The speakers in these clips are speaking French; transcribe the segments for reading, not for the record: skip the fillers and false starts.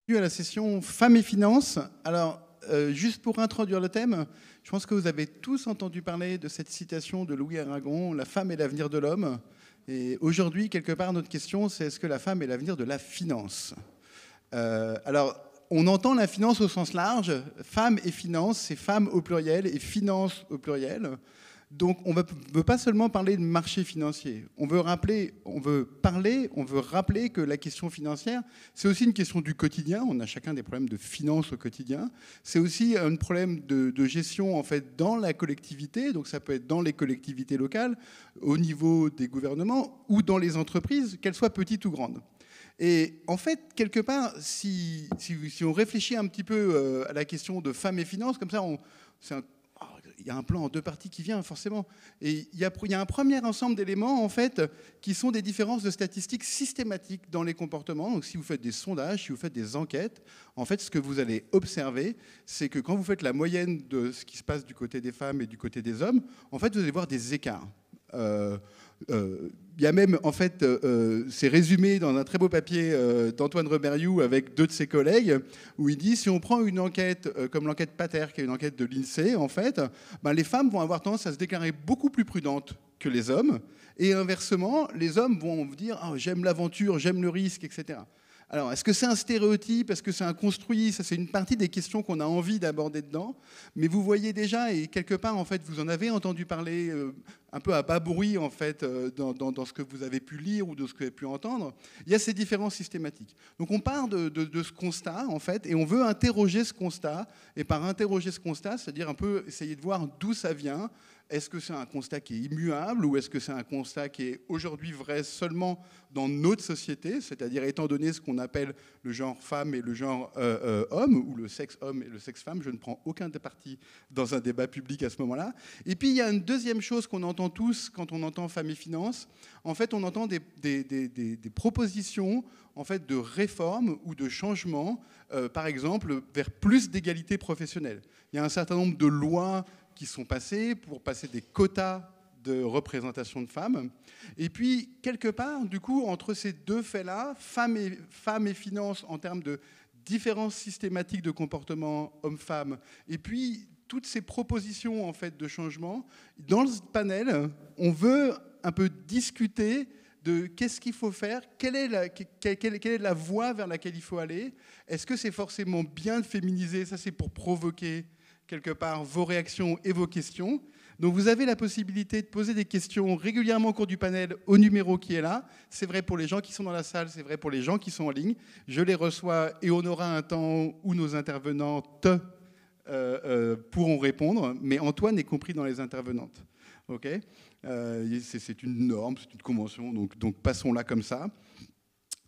À la session Femmes et Finances. Alors, juste pour introduire le thème, je pense que vous avez tous entendu parler de cette citation de Louis Aragon, La femme est l'avenir de l'homme. Et aujourd'hui, quelque part, notre question, c'est est-ce que la femme est l'avenir de la finance? Alors, on entend la finance au sens large, femme et finance, c'est femme au pluriel et finance au pluriel. Donc, on ne veut pas seulement parler de marché financier. On veut rappeler que la question financière, c'est aussi une question du quotidien. On a chacun des problèmes de finance au quotidien. C'est aussi un problème de gestion, en fait, dans la collectivité. Donc, ça peut être dans les collectivités locales, au niveau des gouvernements ou dans les entreprises, qu'elles soient petites ou grandes. Et en fait, quelque part, si on réfléchit un petit peu à la question de femmes et finances, comme ça, il y a un plan en deux parties qui vient forcément. Et il y a un premier ensemble d'éléments en fait qui sont des différences de statistiques systématiques dans les comportements. Donc si vous faites des sondages, si vous faites des enquêtes, en fait ce que vous allez observer, c'est que quand vous faites la moyenne de ce qui se passe du côté des femmes et du côté des hommes, en fait vous allez voir des écarts. Il y a même, en fait, c'est résumé dans un très beau papier d'Antoine Reberiou avec deux de ses collègues, où il dit, si on prend une enquête comme l'enquête Pater, qui est une enquête de l'INSEE, en fait, les femmes vont avoir tendance à se déclarer beaucoup plus prudentes que les hommes, et inversement, les hommes vont dire, oh, j'aime l'aventure, j'aime le risque, etc. Alors, est-ce que c'est un stéréotype? Est-ce que c'est un construit? Ça, c'est une partie des questions qu'on a envie d'aborder dedans. Mais vous voyez déjà, et quelque part, en fait, vous en avez entendu parler un peu à bas bruit, en fait, dans ce que vous avez pu lire ou de ce que vous avez pu entendre. Il y a ces différences systématiques. Donc, on part de ce constat, en fait, et on veut interroger ce constat. Et par interroger ce constat, c'est-à-dire un peu essayer de voir d'où ça vient. Est-ce que c'est un constat qui est immuable ou est-ce que c'est un constat qui est aujourd'hui vrai seulement dans notre société, c'est-à-dire étant donné ce qu'on appelle le genre femme et le genre homme, ou le sexe homme et le sexe femme? Je ne prends aucun parti dans un débat public à ce moment-là. Et puis il y a une deuxième chose qu'on entend tous quand on entend femmes et finances. En fait, on entend des propositions en fait, de réforme ou de changement, par exemple, vers plus d'égalité professionnelle. Il y a un certain nombre de lois qui sont passées pour passer des quotas de représentation de femmes. Et puis, quelque part, du coup, entre ces deux faits-là, femmes et finances en termes de différences systématiques de comportement homme-femme, et puis toutes ces propositions en fait, de changement, dans ce panel, on veut un peu discuter de qu'est-ce qu'il faut faire, quelle est la voie vers laquelle il faut aller. Est-ce que c'est forcément bien de féminiser? Ça, c'est pour provoquer quelque part vos réactions et vos questions. Donc vous avez la possibilité de poser des questions régulièrement au cours du panel au numéro qui est là. C'est vrai pour les gens qui sont dans la salle, c'est vrai pour les gens qui sont en ligne. Je les reçois et on aura un temps où nos intervenantes pourront répondre, mais Antoine est compris dans les intervenantes. Okay, c'est une norme, c'est une convention, donc passons-la comme ça.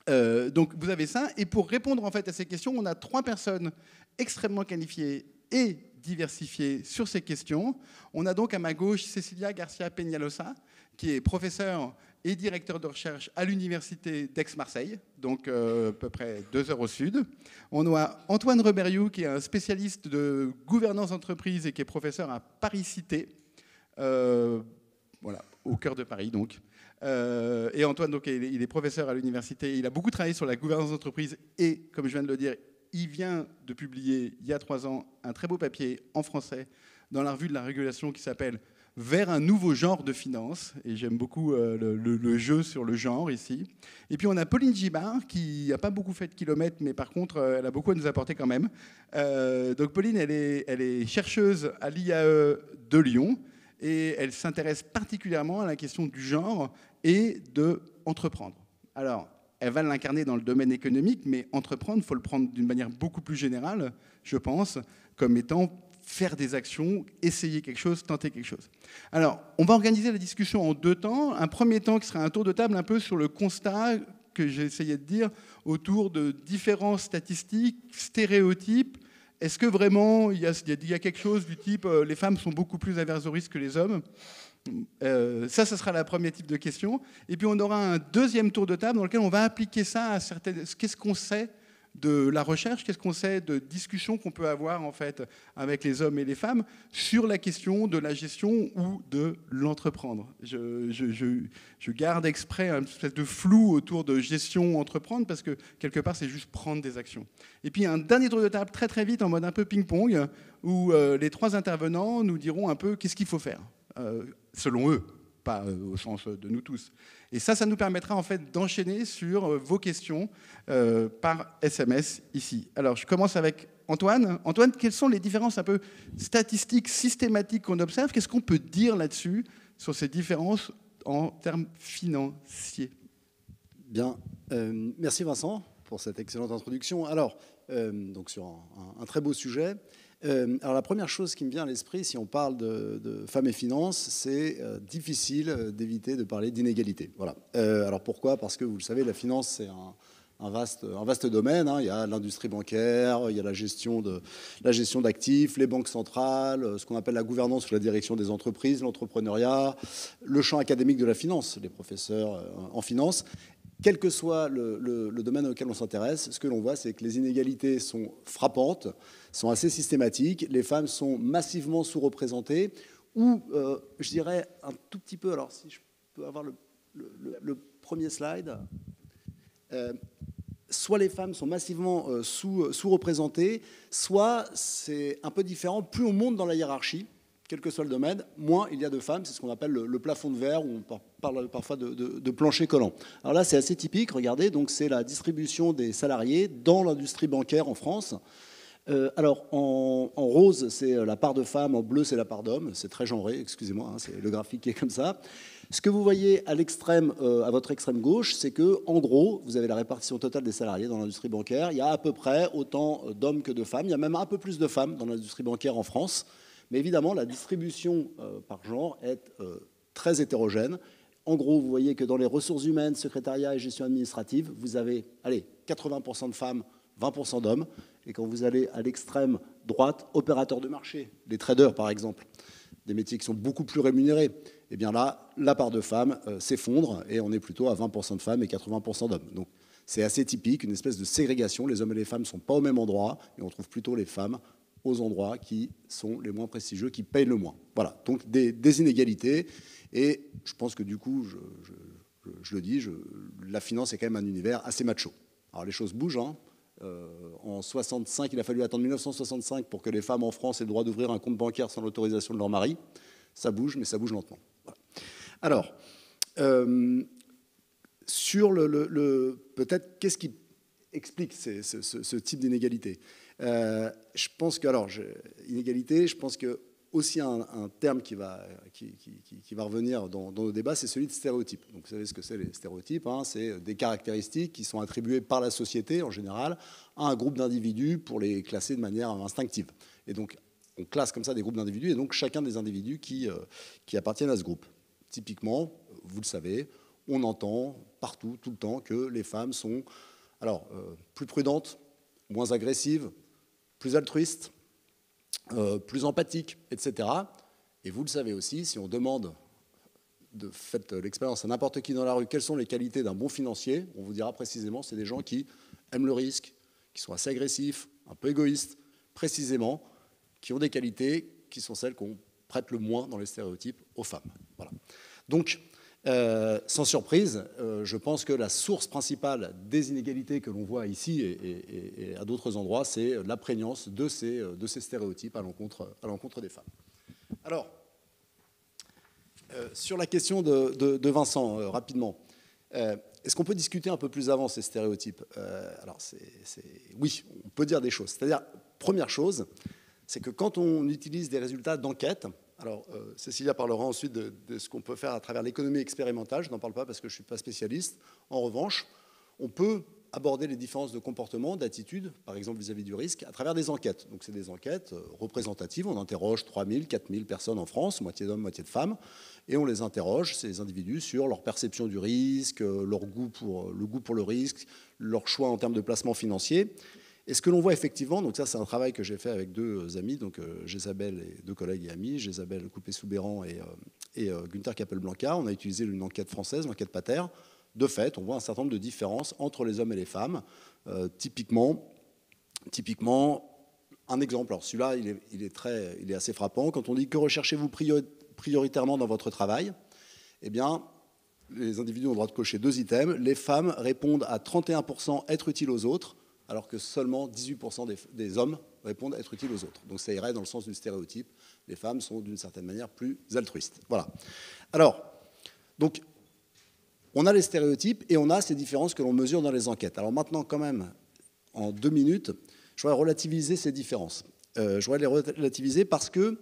Donc vous avez ça, et pour répondre en fait à ces questions, on a 3 personnes extrêmement qualifiées et diversifiées sur ces questions. On a donc à ma gauche Cecilia Garcia Peñalosa, qui est professeure et directeur de recherche à l'université d'Aix-Marseille, donc à peu près 2 heures au sud. On a Antoine Reberiou, qui est un spécialiste de gouvernance d'entreprise et qui est professeur à Paris-Cité, voilà, au cœur de Paris donc. Et Antoine, donc, il est professeur à l'université, il a beaucoup travaillé sur la gouvernance d'entreprise et, comme je viens de le dire, il vient de publier, il y a 3 ans, un très beau papier en français dans la revue de la régulation qui s'appelle « Vers un nouveau genre de finance ». Et j'aime beaucoup le jeu sur le genre ici. Et puis on a Pauline Gibard, qui n'a pas beaucoup fait de kilomètres, mais par contre, elle a beaucoup à nous apporter quand même. Donc Pauline, elle est chercheuse à l'IAE de Lyon et elle s'intéresse particulièrement à la question du genre et de entreprendre. Alors, elle va l'incarner dans le domaine économique, mais entreprendre, il faut le prendre d'une manière beaucoup plus générale, je pense, comme étant faire des actions, essayer quelque chose, tenter quelque chose. Alors, on va organiser la discussion en 2 temps. Un premier temps qui sera un tour de table un peu sur le constat que j'ai essayé de dire autour de différents statistiques, stéréotypes. Est-ce que vraiment il y a quelque chose du type les femmes sont beaucoup plus averses au risque que les hommes? Ça sera la première type de question. Et puis on aura un deuxième tour de table dans lequel on va appliquer ça à certaines... Qu'est-ce qu'on sait de la recherche, qu'est-ce qu'on sait de discussions qu'on peut avoir en fait avec les hommes et les femmes sur la question de la gestion ou de l'entreprendre. Je garde exprès une espèce de flou autour de gestion, entreprendre, parce que quelque part c'est juste prendre des actions. Et puis un dernier tour de table très très vite en mode un peu ping-pong, où les trois intervenants nous diront un peu qu'est-ce qu'il faut faire, selon eux, pas au sens de nous tous. Et ça nous permettra en fait d'enchaîner sur vos questions par SMS ici. Alors je commence avec Antoine. Antoine, quelles sont les différences un peu statistiques, systématiques qu'on observe? Qu'est-ce qu'on peut dire là-dessus, sur ces différences en termes financiers? Bien, merci Vincent pour cette excellente introduction. Alors, donc sur un très beau sujet. Alors la première chose qui me vient à l'esprit, si on parle de femmes et finances, c'est difficile d'éviter de parler d'inégalité. Voilà. Alors pourquoi? Parce que vous le savez, la finance, c'est un vaste domaine, hein. Il y a l'industrie bancaire, il y a la gestion d'actifs, les banques centrales, ce qu'on appelle la gouvernance sous la direction des entreprises, l'entrepreneuriat, le champ académique de la finance, les professeurs en finance. Quel que soit le domaine auquel on s'intéresse, ce que l'on voit, c'est que les inégalités sont frappantes, sont assez systématiques, les femmes sont massivement sous-représentées, ou, je dirais, un tout petit peu, alors si je peux avoir le premier slide, soit les femmes sont massivement sous-représentées, soit c'est un peu différent, plus on monte dans la hiérarchie, quel que soit le domaine, moins il y a de femmes. C'est ce qu'on appelle le plafond de verre, où on parle parfois de plancher collant. Alors là, c'est assez typique. Regardez, donc c'est la distribution des salariés dans l'industrie bancaire en France. Alors, en rose, c'est la part de femmes, en bleu, c'est la part d'hommes. C'est très genré, excusez-moi, hein, c'est le graphique qui est comme ça. Ce que vous voyez à l'extrême, à votre extrême gauche, c'est que, en gros, vous avez la répartition totale des salariés dans l'industrie bancaire. Il y a à peu près autant d'hommes que de femmes. Il y a même un peu plus de femmes dans l'industrie bancaire en France. Mais évidemment, la distribution par genre est très hétérogène. En gros, vous voyez que dans les ressources humaines, secrétariat et gestion administrative, vous avez, allez, 80% de femmes, 20% d'hommes. Et quand vous allez à l'extrême droite, opérateurs de marché, les traders par exemple, des métiers qui sont beaucoup plus rémunérés, eh bien là, la part de femmes s'effondre et on est plutôt à 20% de femmes et 80% d'hommes. Donc c'est assez typique, une espèce de ségrégation. Les hommes et les femmes ne sont pas au même endroit et on trouve plutôt les femmes aux endroits qui sont les moins prestigieux, qui payent le moins. Voilà, donc des inégalités. Et je pense que du coup, je le dis, la finance est quand même un univers assez macho. Alors les choses bougent, hein. En 65, il a fallu attendre 1965 pour que les femmes en France aient le droit d'ouvrir un compte bancaire sans l'autorisation de leur mari. Ça bouge, mais ça bouge lentement. Voilà. Alors, sur peut-être, qu'est-ce qui explique ce type d'inégalité? Je pense que, alors, inégalité, je pense que aussi un terme qui va revenir dans nos débats, c'est celui de stéréotype. Donc, vous savez ce que c'est les stéréotypes, hein, c'est des caractéristiques qui sont attribuées par la société, en général, à un groupe d'individus pour les classer de manière instinctive. Et donc, on classe comme ça des groupes d'individus, et donc chacun des individus qui appartiennent à ce groupe. Typiquement, vous le savez, on entend partout, tout le temps, que les femmes sont plus prudentes, moins agressives, plus altruistes, plus empathiques, etc. Et vous le savez aussi, si on demande, faites l'expérience à n'importe qui dans la rue, quelles sont les qualités d'un bon financier, on vous dira précisément, c'est des gens qui aiment le risque, qui sont assez agressifs, un peu égoïstes, précisément, qui ont des qualités qui sont celles qu'on prête le moins dans les stéréotypes aux femmes. Voilà. Donc, sans surprise, je pense que la source principale des inégalités que l'on voit ici et à d'autres endroits, c'est la prégnance de ces stéréotypes à l'encontre des femmes. Alors, sur la question de Vincent, rapidement, est-ce qu'on peut discuter un peu plus avant ces stéréotypes? Alors, oui, on peut dire des choses. C'est-à-dire, première chose, c'est que quand on utilise des résultats d'enquête, alors Cécilia parlera ensuite de ce qu'on peut faire à travers l'économie expérimentale, je n'en parle pas parce que je ne suis pas spécialiste. En revanche, on peut aborder les différences de comportement, d'attitude, par exemple vis-à-vis du risque, à travers des enquêtes. Donc c'est des enquêtes représentatives, on interroge 3000, 4000 personnes en France, moitié d'hommes, moitié de femmes, et on les interroge, ces individus, sur leur perception du risque, le goût pour le risque, leur choix en termes de placement financier. Et ce que l'on voit effectivement, donc ça c'est un travail que j'ai fait avec deux amis, donc Jésabel et deux collègues et amis, Jésabel Coupé-Soubéran et Günther Kappel-Blanca. On a utilisé une enquête française, l'enquête Pater. De fait, on voit un certain nombre de différences entre les hommes et les femmes, Typiquement, un exemple, alors celui-là, il est assez frappant. Quand on dit que recherchez-vous prioritairement dans votre travail, eh bien, les individus ont le droit de cocher 2 items. Les femmes répondent à 31% être utiles aux autres, alors que seulement 18% des hommes répondent être utiles aux autres. Donc ça irait dans le sens du stéréotype. Les femmes sont d'une certaine manière plus altruistes. Voilà. Alors, donc, on a les stéréotypes et on a ces différences que l'on mesure dans les enquêtes. Alors maintenant, quand même, en 2 minutes, je voudrais relativiser ces différences. Je voudrais les relativiser parce que,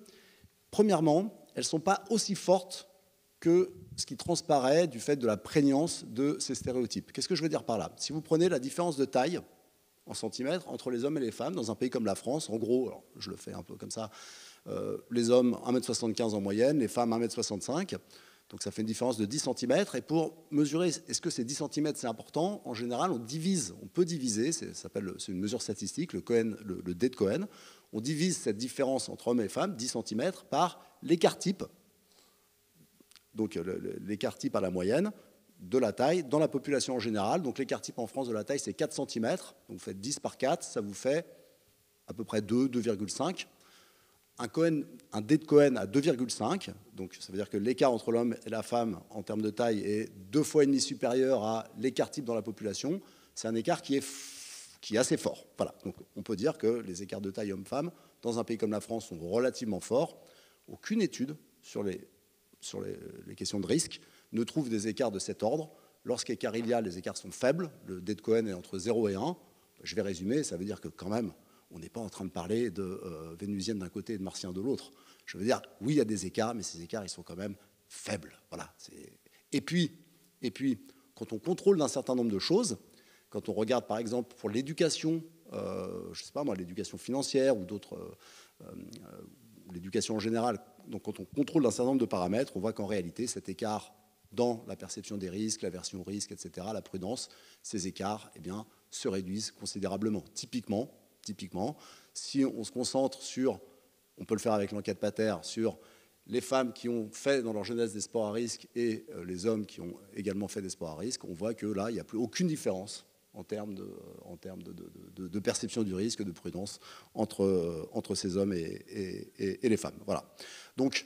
premièrement, elles ne sont pas aussi fortes que ce qui transparaît du fait de la prégnance de ces stéréotypes. Qu'est-ce que je veux dire par là? Si vous prenez la différence de taille en centimètres entre les hommes et les femmes dans un pays comme la France, en gros, alors je le fais un peu comme ça, les hommes 1,75 m en moyenne, les femmes 1,65 m, donc ça fait une différence de 10 cm. Et pour mesurer est-ce que ces 10 cm c'est important, en général on peut diviser, c'est une mesure statistique, le D de Cohen, on divise cette différence entre hommes et femmes, 10 cm, par l'écart type, donc l'écart type à la moyenne de la taille dans la population en général. Donc l'écart type en France de la taille c'est 4 cm, donc vous faites 10 par 4, ça vous fait à peu près 2,5. Un D de Cohen à 2,5, donc ça veut dire que l'écart entre l'homme et la femme en termes de taille est 2,5 fois supérieur à l'écart type dans la population. C'est un écart qui est assez fort. Voilà. Donc on peut dire que les écarts de taille homme-femme dans un pays comme la France sont relativement forts. Aucune étude sur les questions de risque ne trouve des écarts de cet ordre. Lorsqu'écart il y a, les écarts sont faibles. Le D de Cohen est entre 0 et 1. Je vais résumer, ça veut dire que quand même, on n'est pas en train de parler de vénusiennes d'un côté et de martiens de l'autre. Je veux dire, oui, il y a des écarts, mais ces écarts, ils sont quand même faibles. Voilà. Et puis, quand on contrôle d'un certain nombre de choses, quand on regarde, par exemple, pour l'éducation, je ne sais pas moi, l'éducation financière ou d'autres, l'éducation en général, donc quand on contrôle d'un certain nombre de paramètres, on voit qu'en réalité, cet écart dans la perception des risques, l'aversion au risque, etc., la prudence, ces écarts, eh bien, se réduisent considérablement. Typiquement, si on se concentre sur, on peut le faire avec l'enquête Pater, sur les femmes qui ont fait dans leur jeunesse des sports à risque et les hommes qui ont également fait des sports à risque, on voit que là, il n'y a plus aucune différence en termes de perception du risque, de prudence entre ces hommes et les femmes. Voilà. Donc,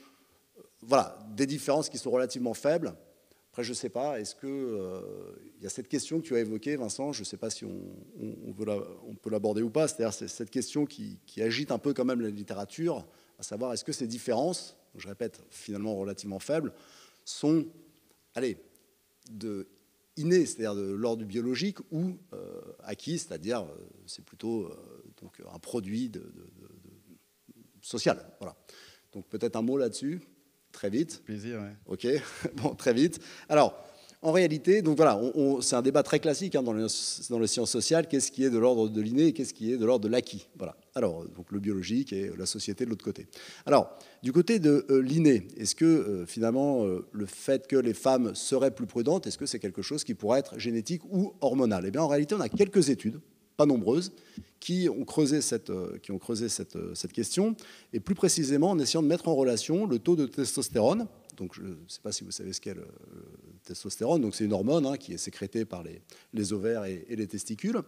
voilà, des différences qui sont relativement faibles. Après, je ne sais pas, est-ce que il y a cette question que tu as évoquée, Vincent, je ne sais pas si on peut l'aborder ou pas, c'est-à-dire cette question qui agite un peu quand même la littérature, à savoir est-ce que ces différences, je répète, finalement relativement faibles, sont, innées, c'est-à-dire de l'ordre du biologique, ou acquis, c'est-à-dire c'est plutôt donc un produit social. Voilà. Donc peut-être un mot là-dessus. Très vite. Plaisir, ouais. OK, bon, très vite. Alors, en réalité, donc voilà, c'est un débat très classique dans les sciences sociales. Qu'est-ce qui est de l'ordre de l'inné et qu'est-ce qui est de l'ordre de l'acquis? Voilà. Alors, donc le biologique et la société de l'autre côté. Alors, du côté de l'inné, est-ce que finalement le fait que les femmes seraient plus prudentes, est-ce que c'est quelque chose qui pourrait être génétique ou hormonal? Eh bien, en réalité, on a quelques études, pas nombreuses, qui ont creusé cette question, et plus précisément en essayant de mettre en relation le taux de testostérone. Donc, je ne sais pas si vous savez ce qu'est le testostérone. Donc, c'est une hormone qui est sécrétée par les ovaires et les testicules,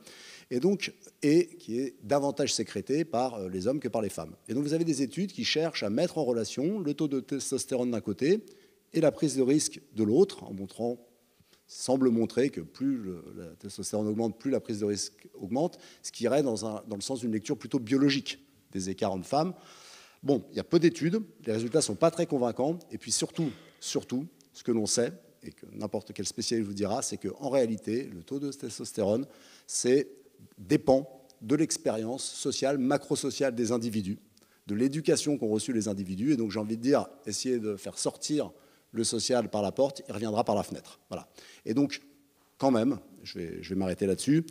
et qui est davantage sécrétée par les hommes que par les femmes. Et donc, vous avez des études qui cherchent à mettre en relation le taux de testostérone d'un côté et la prise de risque de l'autre, semble montrer que plus la testostérone augmente, plus la prise de risque augmente, ce qui irait dans le sens d'une lecture plutôt biologique des écarts hommes-femmes. Bon, il y a peu d'études, les résultats ne sont pas très convaincants, et puis surtout, ce que l'on sait, et que n'importe quel spécialiste vous dira, c'est qu'en réalité, le taux de testostérone dépend de l'expérience sociale, macrosociale des individus, de l'éducation qu'ont reçue les individus, et donc j'ai envie de dire, essayer de faire sortir le social par la porte, il reviendra par la fenêtre. Voilà. Et donc, quand même, je vais m'arrêter là-dessus,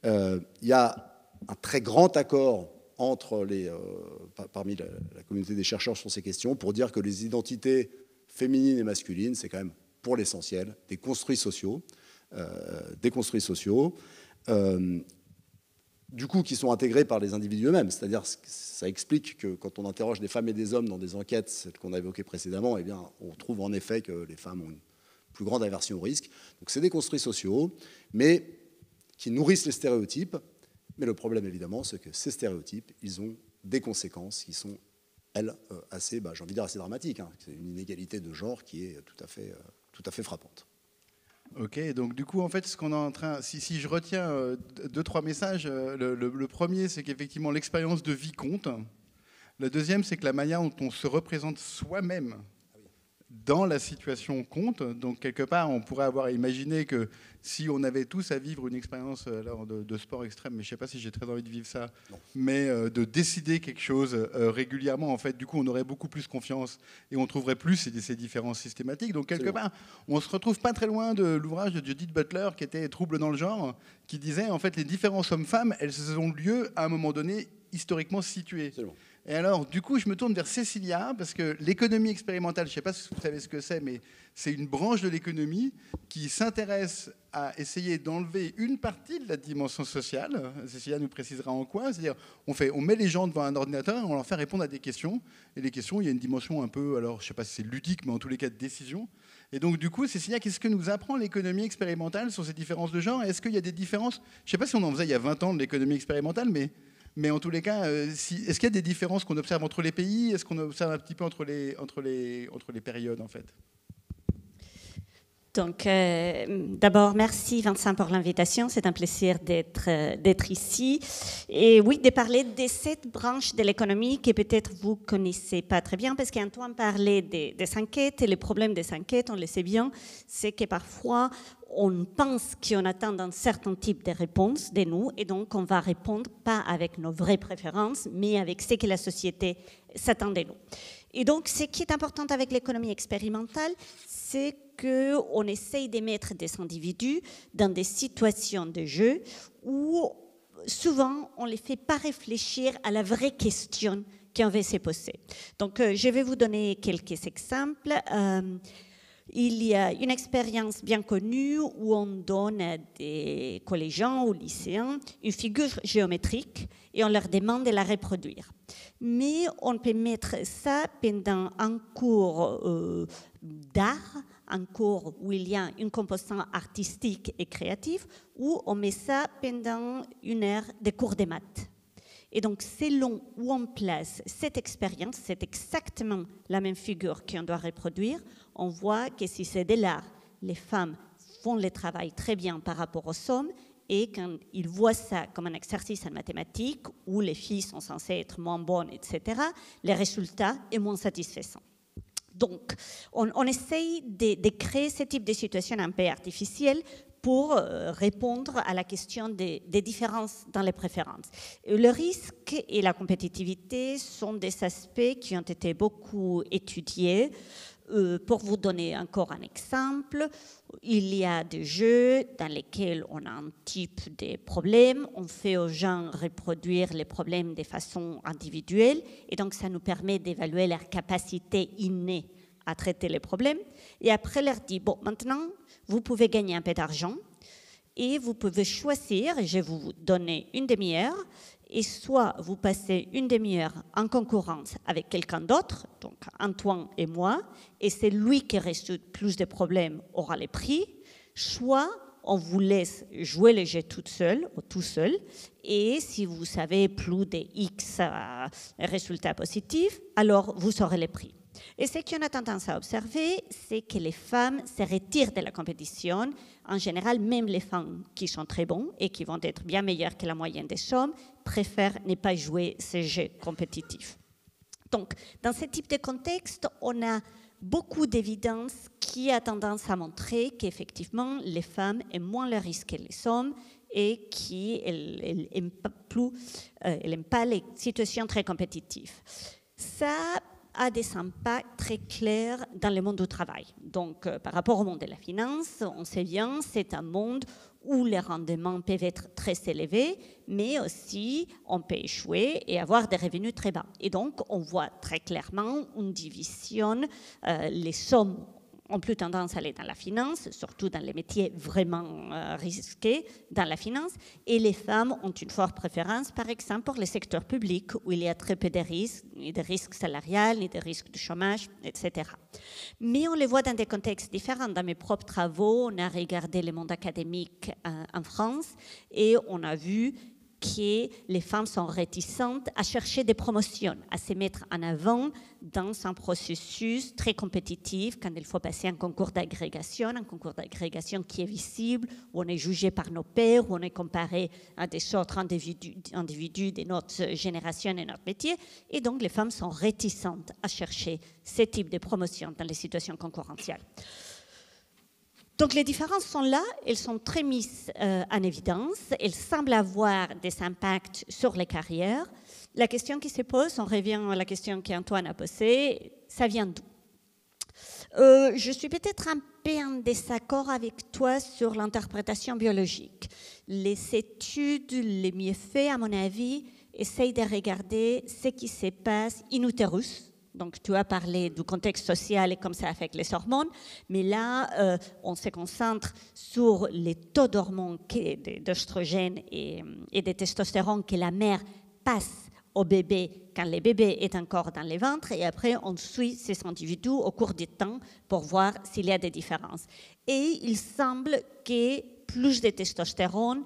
il y a un très grand accord parmi la communauté des chercheurs sur ces questions pour dire que les identités féminines et masculines, c'est quand même, pour l'essentiel, des construits sociaux, du coup, qui sont intégrés par les individus eux-mêmes. C'est-à-dire, ça explique que quand on interroge des femmes et des hommes dans des enquêtes, celles qu'on a évoquées précédemment, eh bien, on trouve en effet que les femmes ont une plus grande aversion au risque. Donc, c'est des construits sociaux, mais qui nourrissent les stéréotypes. Mais le problème, évidemment, c'est que ces stéréotypes, ils ont des conséquences qui sont, elles, assez, j'ai envie de dire, assez dramatiques. Hein. C'est une inégalité de genre qui est tout à fait frappante. Ok, donc du coup, en fait, ce qu'on est en train, si je retiens 2-3 messages, le premier, c'est qu'effectivement, l'expérience de vie compte. Le deuxième, c'est que la manière dont on se représente soi-même dans la situation compte. Donc, quelque part, on pourrait avoir imaginé que si on avait tous à vivre une expérience de sport extrême, mais je ne sais pas si j'ai très envie de vivre ça, non. Mais de décider quelque chose régulièrement, en fait, du coup, on aurait beaucoup plus confiance et on trouverait plus ces différences systématiques. Donc, quelque part, on se retrouve pas très loin de l'ouvrage de Judith Butler, qui était Troubles dans le genre, qui disait, en fait, les différences hommes-femmes, elles ont lieu à un moment donné, historiquement situées. Absolument. Et alors, du coup, je me tourne vers Cécilia, parce que l'économie expérimentale, je ne sais pas si vous savez ce que c'est, mais c'est une branche de l'économie qui s'intéresse à essayer d'enlever une partie de la dimension sociale. Cécilia nous précisera en quoi. C'est-à-dire, on met les gens devant un ordinateur et on leur fait répondre à des questions. Et les questions, il y a une dimension un peu, alors je ne sais pas si c'est ludique, mais en tous les cas de décision. Et donc, du coup, Cécilia, qu'est-ce que nous apprend l'économie expérimentale sur ces différences de genre? Est-ce qu'il y a des différences? Je ne sais pas si on en faisait il y a 20 ans de l'économie expérimentale, mais en tous les cas, est-ce qu'il y a des différences qu'on observe entre les pays? Est-ce qu'on observe un petit peu entre les périodes, en fait? Donc, d'abord, merci Vincent pour l'invitation. C'est un plaisir d'être ici. Et oui, de parler de cette branche de l'économie que peut-être vous ne connaissez pas très bien, parce qu'Antoine parlait des enquêtes, et le problème des enquêtes, on le sait bien, c'est que parfois, on pense qu'on attend un certain type de réponse de nous, et donc on va répondre pas avec nos vraies préférences, mais avec ce que la société s'attend de nous. Et donc, ce qui est important avec l'économie expérimentale, c'est qu'on essaye de mettre des individus dans des situations de jeu où souvent on ne les fait pas réfléchir à la vraie question qu'on veut se poser. Donc, je vais vous donner quelques exemples. Il y a une expérience bien connue où on donne à des collégiens ou lycéens une figure géométrique et on leur demande de la reproduire. Mais on peut mettre ça pendant un cours d'art, un cours où il y a une composante artistique et créative, ou on met ça pendant une heure de cours de maths. Et donc, selon où on place cette expérience, c'est exactement la même figure qu'on doit reproduire. On voit que si c'est de l'art, les femmes font le travail très bien par rapport aux hommes, et quand ils voient ça comme un exercice en mathématiques, où les filles sont censées être moins bonnes, etc., le résultat est moins satisfaisant. Donc, on essaye de créer ce type de situation un peu artificielle pour répondre à la question des différences dans les préférences. Le risque et la compétitivité sont des aspects qui ont été beaucoup étudiés. Pour vous donner encore un exemple, il y a des jeux dans lesquels on a un type de problème, on fait aux gens reproduire les problèmes de façon individuelle, et donc ça nous permet d'évaluer leur capacité innée à traiter les problèmes, et après leur dit, bon, maintenant, vous pouvez gagner un peu d'argent, et vous pouvez choisir, je vais vous donner une demi-heure, et soit vous passez une demi-heure en concurrence avec quelqu'un d'autre, donc Antoine et moi, et c'est lui qui résout plus de problèmes aura les prix, soit on vous laisse jouer le jeu tout seul, et si vous savez plus de X résultats positifs, alors vous aurez les prix. Et ce qu'on a tendance à observer, c'est que les femmes se retirent de la compétition. En général, même les femmes qui sont très bonnes et qui vont être bien meilleures que la moyenne des hommes préfèrent ne pas jouer ces jeux compétitifs. Donc, dans ce type de contexte, on a beaucoup d'évidence qui a tendance à montrer qu'effectivement, les femmes aiment moins le risque que les hommes et qu'elles n'aiment pas les situations très compétitives. Ça a des impacts très clairs dans le monde du travail. Donc, par rapport au monde de la finance, on sait bien, c'est un monde où les rendements peuvent être très élevés, mais aussi on peut échouer et avoir des revenus très bas. Et donc, on voit très clairement une division. Les hommes ont plus tendance à aller dans la finance, surtout dans les métiers vraiment risqués dans la finance, et les femmes ont une forte préférence, par exemple, pour les secteurs publics, où il y a très peu de risques, ni de risques salariales, ni de risques de chômage, etc. Mais on les voit dans des contextes différents. Dans mes propres travaux, on a regardé le monde académique en France, et on a vu que les femmes sont réticentes à chercher des promotions, à se mettre en avant dans un processus très compétitif quand il faut passer un concours d'agrégation qui est visible, où on est jugé par nos pairs, où on est comparé à des autres individus de notre génération et notre métier. Et donc, les femmes sont réticentes à chercher ce type de promotion dans les situations concurrentielles. Donc les différences sont là, elles sont très mises en évidence, elles semblent avoir des impacts sur les carrières. La question qui se pose, on revient à la question qu'Antoine a posée, ça vient d'où? Je suis peut-être un peu en désaccord avec toi sur l'interprétation biologique. Les études les mieux faites, à mon avis, essayent de regarder ce qui se passe in utérus. Donc, tu as parlé du contexte social et comme ça affecte les hormones, mais là, on se concentre sur les taux d'hormones, d'œstrogène et de testostérone que la mère passe au bébé quand le bébé est encore dans le ventre, et après, on suit ces individus au cours du temps pour voir s'il y a des différences. Et il semble que plus de testostérone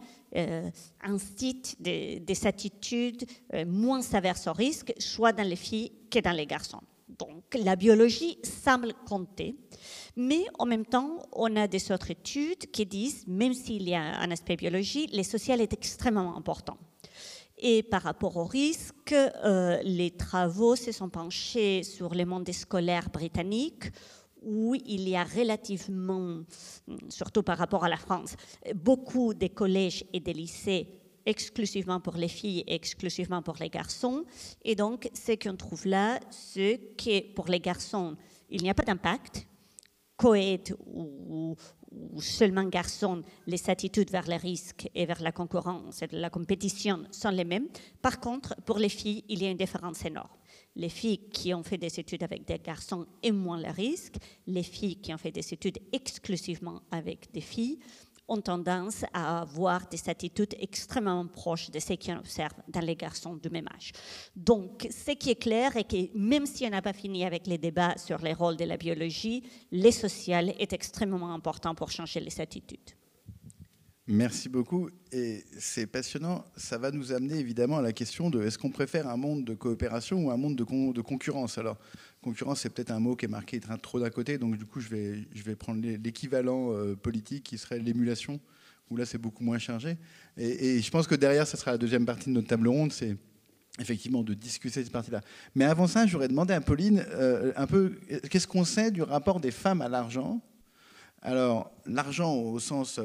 incite des attitudes moins sévères au risque, soit dans les filles que dans les garçons. Donc, la biologie semble compter, mais en même temps, on a des autres études qui disent, même s'il y a un aspect biologique, le social est extrêmement important. Et par rapport au risque, les travaux se sont penchés sur le monde scolaire britannique, où il y a relativement, surtout par rapport à la France, beaucoup de collèges et de lycées exclusivement pour les filles et exclusivement pour les garçons. Et donc, ce qu'on trouve là, c'est que pour les garçons, il n'y a pas d'impact. Coed ou seulement garçons, les attitudes vers les risques et vers la concurrence et la compétition sont les mêmes. Par contre, pour les filles, il y a une différence énorme. Les filles qui ont fait des études avec des garçons aiment moins le risque. Les filles qui ont fait des études exclusivement avec des filles ont tendance à avoir des attitudes extrêmement proches de ce qu'on observe dans les garçons du même âge. Donc, ce qui est clair est que même si on n'a pas fini avec les débats sur les rôles de la biologie, le social est extrêmement important pour changer les attitudes. Merci beaucoup. Et c'est passionnant. Ça va nous amener évidemment à la question de est-ce qu'on préfère un monde de coopération ou un monde de concurrence? Alors, concurrence, c'est peut-être un mot qui est marqué trop d'un côté. Donc, du coup, je vais prendre l'équivalent politique qui serait l'émulation, où là, c'est beaucoup moins chargé. Et je pense que derrière, ça sera la deuxième partie de notre table ronde. C'est effectivement de discuter cette partie-là. Mais avant ça, j'aurais demandé à Pauline un peu qu'est-ce qu'on sait du rapport des femmes à l'argent. Alors, l'argent au sens...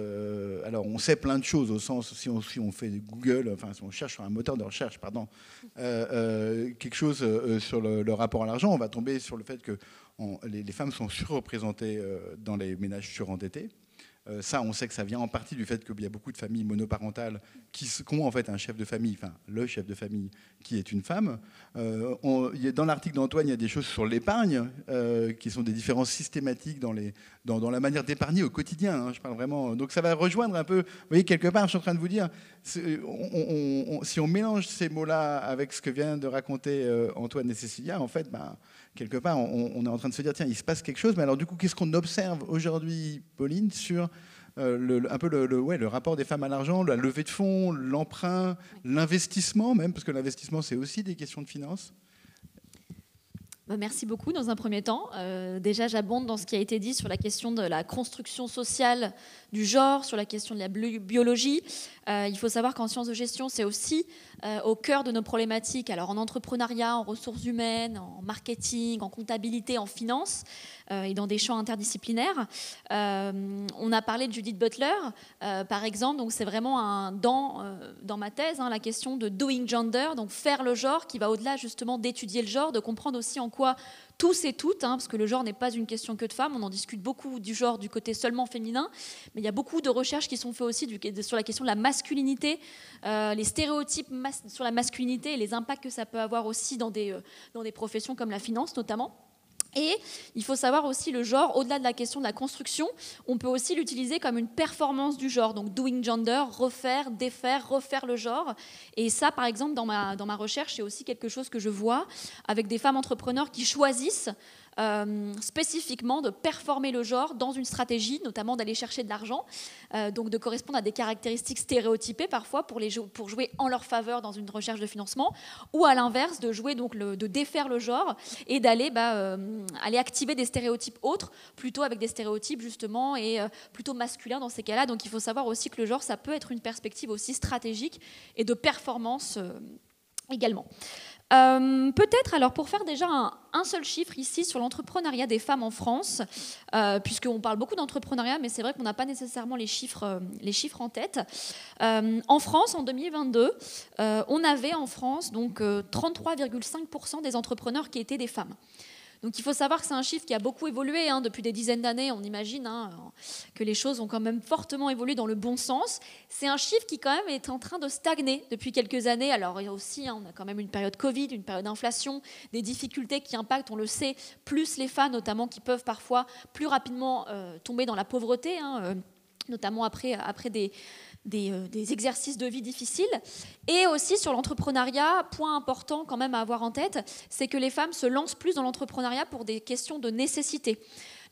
alors, on sait plein de choses au sens, si on fait Google, enfin, si on cherche sur un moteur de recherche, pardon, quelque chose sur le rapport à l'argent, on va tomber sur le fait que les femmes sont surreprésentées dans les ménages surendettés. Ça, on sait que ça vient en partie du fait qu'il y a beaucoup de familles monoparentales qui ont en fait un chef de famille, enfin le chef de famille qui est une femme. Dans l'article d'Antoine, il y a des choses sur l'épargne qui sont des différences systématiques dans la manière d'épargner au quotidien. Hein, je parle vraiment. Donc ça va rejoindre un peu. Vous voyez, quelque part, je suis en train de vous dire, si on mélange ces mots-là avec ce que vient de raconter Antoine et Cécilia, en fait, quelque part, on est en train de se dire, tiens, il se passe quelque chose. Mais alors, du coup, qu'est-ce qu'on observe aujourd'hui, Pauline, sur un peu le rapport des femmes à l'argent, la levée de fonds, l'emprunt, l'investissement même, parce que l'investissement, c'est aussi des questions de finances? Merci beaucoup. Dans un premier temps, déjà j'abonde dans ce qui a été dit sur la question de la construction sociale du genre, sur la question de la biologie. Il faut savoir qu'en sciences de gestion, c'est aussi au cœur de nos problématiques. Alors en entrepreneuriat, en ressources humaines, en marketing, en comptabilité, en finance et dans des champs interdisciplinaires. On a parlé de Judith Butler, par exemple. Donc c'est vraiment dans ma thèse la question de doing gender, donc faire le genre, qui va au-delà justement d'étudier le genre, de comprendre aussi en quoi tous et toutes, parce que le genre n'est pas une question que de femmes, on en discute beaucoup du genre du côté seulement féminin, mais il y a beaucoup de recherches qui sont faites aussi sur la question de la masculinité, les stéréotypes sur la masculinité et les impacts que ça peut avoir aussi dans des professions comme la finance notamment. Et il faut savoir aussi le genre, au-delà de la question de la construction, on peut aussi l'utiliser comme une performance du genre. Donc doing gender, refaire, défaire, refaire le genre. Et ça, par exemple, dans ma recherche, c'est aussi quelque chose que je vois avec des femmes entrepreneurs qui choisissent spécifiquement de performer le genre dans une stratégie, notamment d'aller chercher de l'argent, donc de correspondre à des caractéristiques stéréotypées parfois pour jouer en leur faveur dans une recherche de financement, ou à l'inverse de jouer donc de défaire le genre et d'aller aller activer des stéréotypes autres, plutôt avec des stéréotypes justement et plutôt masculins dans ces cas-là. Donc il faut savoir aussi que le genre, ça peut être une perspective aussi stratégique et de performance également. Peut-être, alors pour faire déjà un seul chiffre ici sur l'entrepreneuriat des femmes en France, puisqu'on parle beaucoup d'entrepreneuriat, mais c'est vrai qu'on n'a pas nécessairement les chiffres en tête. En France, en 2022, on avait en France donc 33,5% des entrepreneurs qui étaient des femmes. Donc il faut savoir que c'est un chiffre qui a beaucoup évolué depuis des dizaines d'années. On imagine que les choses ont quand même fortement évolué dans le bon sens. C'est un chiffre qui quand même est en train de stagner depuis quelques années. Alors il y a aussi, on a quand même une période Covid, une période d'inflation, des difficultés qui impactent, on le sait, plus les femmes notamment qui peuvent parfois plus rapidement tomber dans la pauvreté, notamment après des exercices de vie difficiles. Et aussi sur l'entrepreneuriat, point important quand même à avoir en tête, c'est que les femmes se lancent plus dans l'entrepreneuriat pour des questions de nécessité.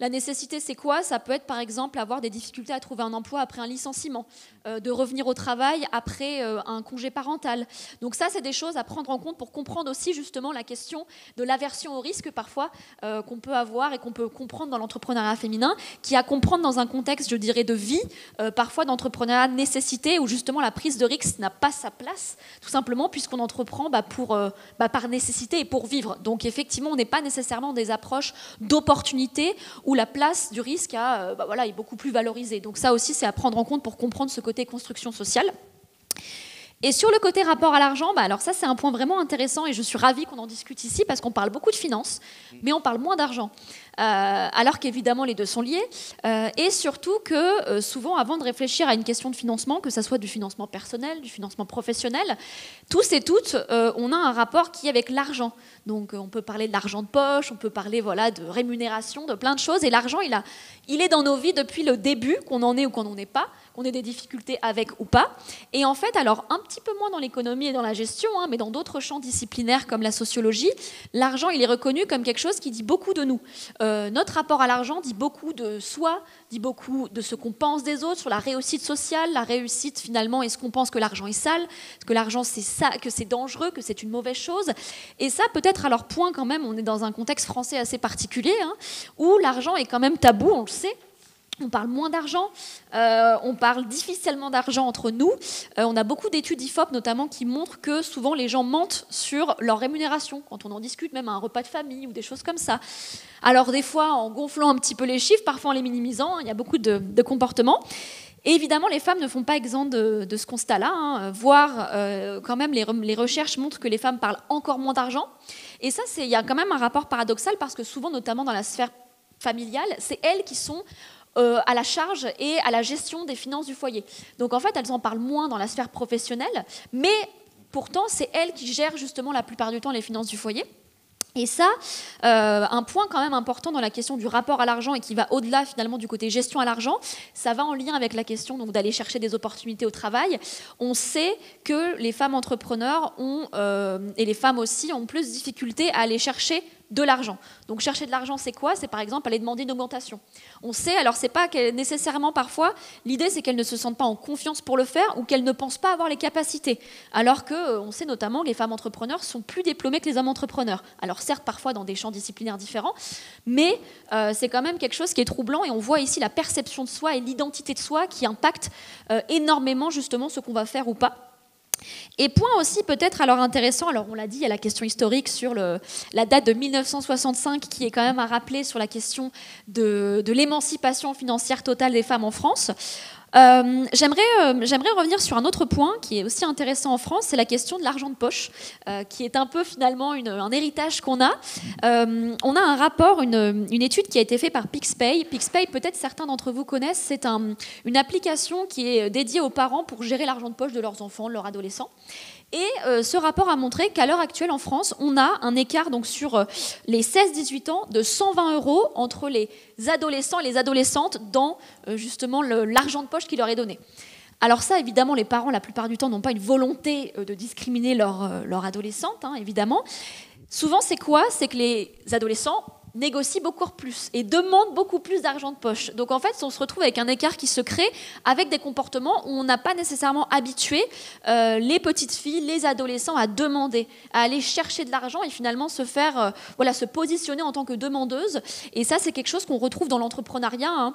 La nécessité, c'est quoi? Ça peut être par exemple avoir des difficultés à trouver un emploi après un licenciement, de revenir au travail après un congé parental. Donc ça, c'est des choses à prendre en compte pour comprendre aussi justement la question de l'aversion au risque parfois qu'on peut avoir et qu'on peut comprendre dans l'entrepreneuriat féminin, qui est à comprendre dans un contexte, je dirais, de vie, parfois d'entrepreneuriat de nécessité, où justement la prise de risque n'a pas sa place, tout simplement puisqu'on entreprend par nécessité et pour vivre. Donc effectivement, on n'est pas nécessairement des approches d'opportunité où la place du risque est beaucoup plus valorisée. Donc ça aussi, c'est à prendre en compte pour comprendre ce côté construction sociale. Et sur le côté rapport à l'argent, alors ça c'est un point vraiment intéressant et je suis ravie qu'on en discute ici parce qu'on parle beaucoup de finances, mais on parle moins d'argent. Alors qu'évidemment les deux sont liés, et surtout que souvent avant de réfléchir à une question de financement, que ce soit du financement personnel, du financement professionnel, tous et toutes, on a un rapport qui est avec l'argent. Donc on peut parler de l'argent de poche, on peut parler de rémunération, de plein de choses, et l'argent il est dans nos vies depuis le début, qu'on en ait ou qu'on n'en ait pas, qu'on ait des difficultés avec ou pas. Et en fait, alors un petit peu moins dans l'économie et dans la gestion, mais dans d'autres champs disciplinaires comme la sociologie, l'argent il est reconnu comme quelque chose qui dit beaucoup de nous. Notre rapport à l'argent dit beaucoup de soi, dit beaucoup de ce qu'on pense des autres, sur la réussite sociale, la réussite finalement, est-ce qu'on pense que l'argent est sale, est-ce que l'argent c'est ça, que c'est dangereux, que c'est une mauvaise chose. Et ça peut-être, alors point quand même, on est dans un contexte français assez particulier, où l'argent est quand même tabou, on le sait. On parle moins d'argent, on parle difficilement d'argent entre nous. On a beaucoup d'études IFOP notamment qui montrent que souvent les gens mentent sur leur rémunération, quand on en discute même à un repas de famille ou des choses comme ça. Alors des fois en gonflant un petit peu les chiffres, parfois en les minimisant, il y a beaucoup de comportements. Et évidemment, les femmes ne font pas exempt de ce constat-là, voire quand même les recherches montrent que les femmes parlent encore moins d'argent. Et ça, il y a quand même un rapport paradoxal parce que souvent, notamment dans la sphère familiale, c'est elles qui sont à la charge et à la gestion des finances du foyer. Donc en fait, elles en parlent moins dans la sphère professionnelle, mais pourtant, c'est elles qui gèrent justement la plupart du temps les finances du foyer. Et ça, un point quand même important dans la question du rapport à l'argent et qui va au-delà finalement du côté gestion à l'argent, ça va en lien avec la question donc, d'aller chercher des opportunités au travail. On sait que les femmes entrepreneurs et les femmes aussi ont plus de difficultés à aller chercher de l'argent. Donc chercher de l'argent, c'est quoi? C'est par exemple aller demander une augmentation. On sait, alors c'est pas nécessairement parfois, l'idée c'est qu'elles ne se sentent pas en confiance pour le faire ou qu'elles ne pensent pas avoir les capacités. Alors qu'on sait notamment que les femmes entrepreneurs sont plus diplômées que les hommes entrepreneurs. Alors certes, parfois dans des champs disciplinaires différents, mais c'est quand même quelque chose qui est troublant et on voit ici la perception de soi et l'identité de soi qui impacte énormément justement ce qu'on va faire ou pas. Et point aussi peut-être alors intéressant, alors on l'a dit, il y a la question historique sur la date de 1965 qui est quand même à rappeler sur la question de l'émancipation financière totale des femmes en France. J'aimerais revenir sur un autre point qui est aussi intéressant en France, c'est la question de l'argent de poche, qui est un peu finalement un héritage qu'on a. On a un rapport, une étude qui a été faite par PixPay. PixPay, peut-être certains d'entre vous connaissent, c'est une application qui est dédiée aux parents pour gérer l'argent de poche de leurs enfants, de leurs adolescents. Et ce rapport a montré qu'à l'heure actuelle en France, on a un écart donc, sur les 16-18 ans de 120 € entre les adolescents et les adolescentes dans justement l'argent de poche qui leur est donné. Alors ça, évidemment, les parents, la plupart du temps, n'ont pas une volonté de discriminer leur adolescente, hein, évidemment. Souvent, c'est quoi? C'est que les adolescents négocient beaucoup plus et demandent beaucoup plus d'argent de poche. Donc en fait, on se retrouve avec un écart qui se crée avec des comportements où on n'a pas nécessairement habitué les petites filles, les adolescents à demander, à aller chercher de l'argent et finalement se faire, se positionner en tant que demandeuse. Et ça, c'est quelque chose qu'on retrouve dans l'entrepreneuriat, hein.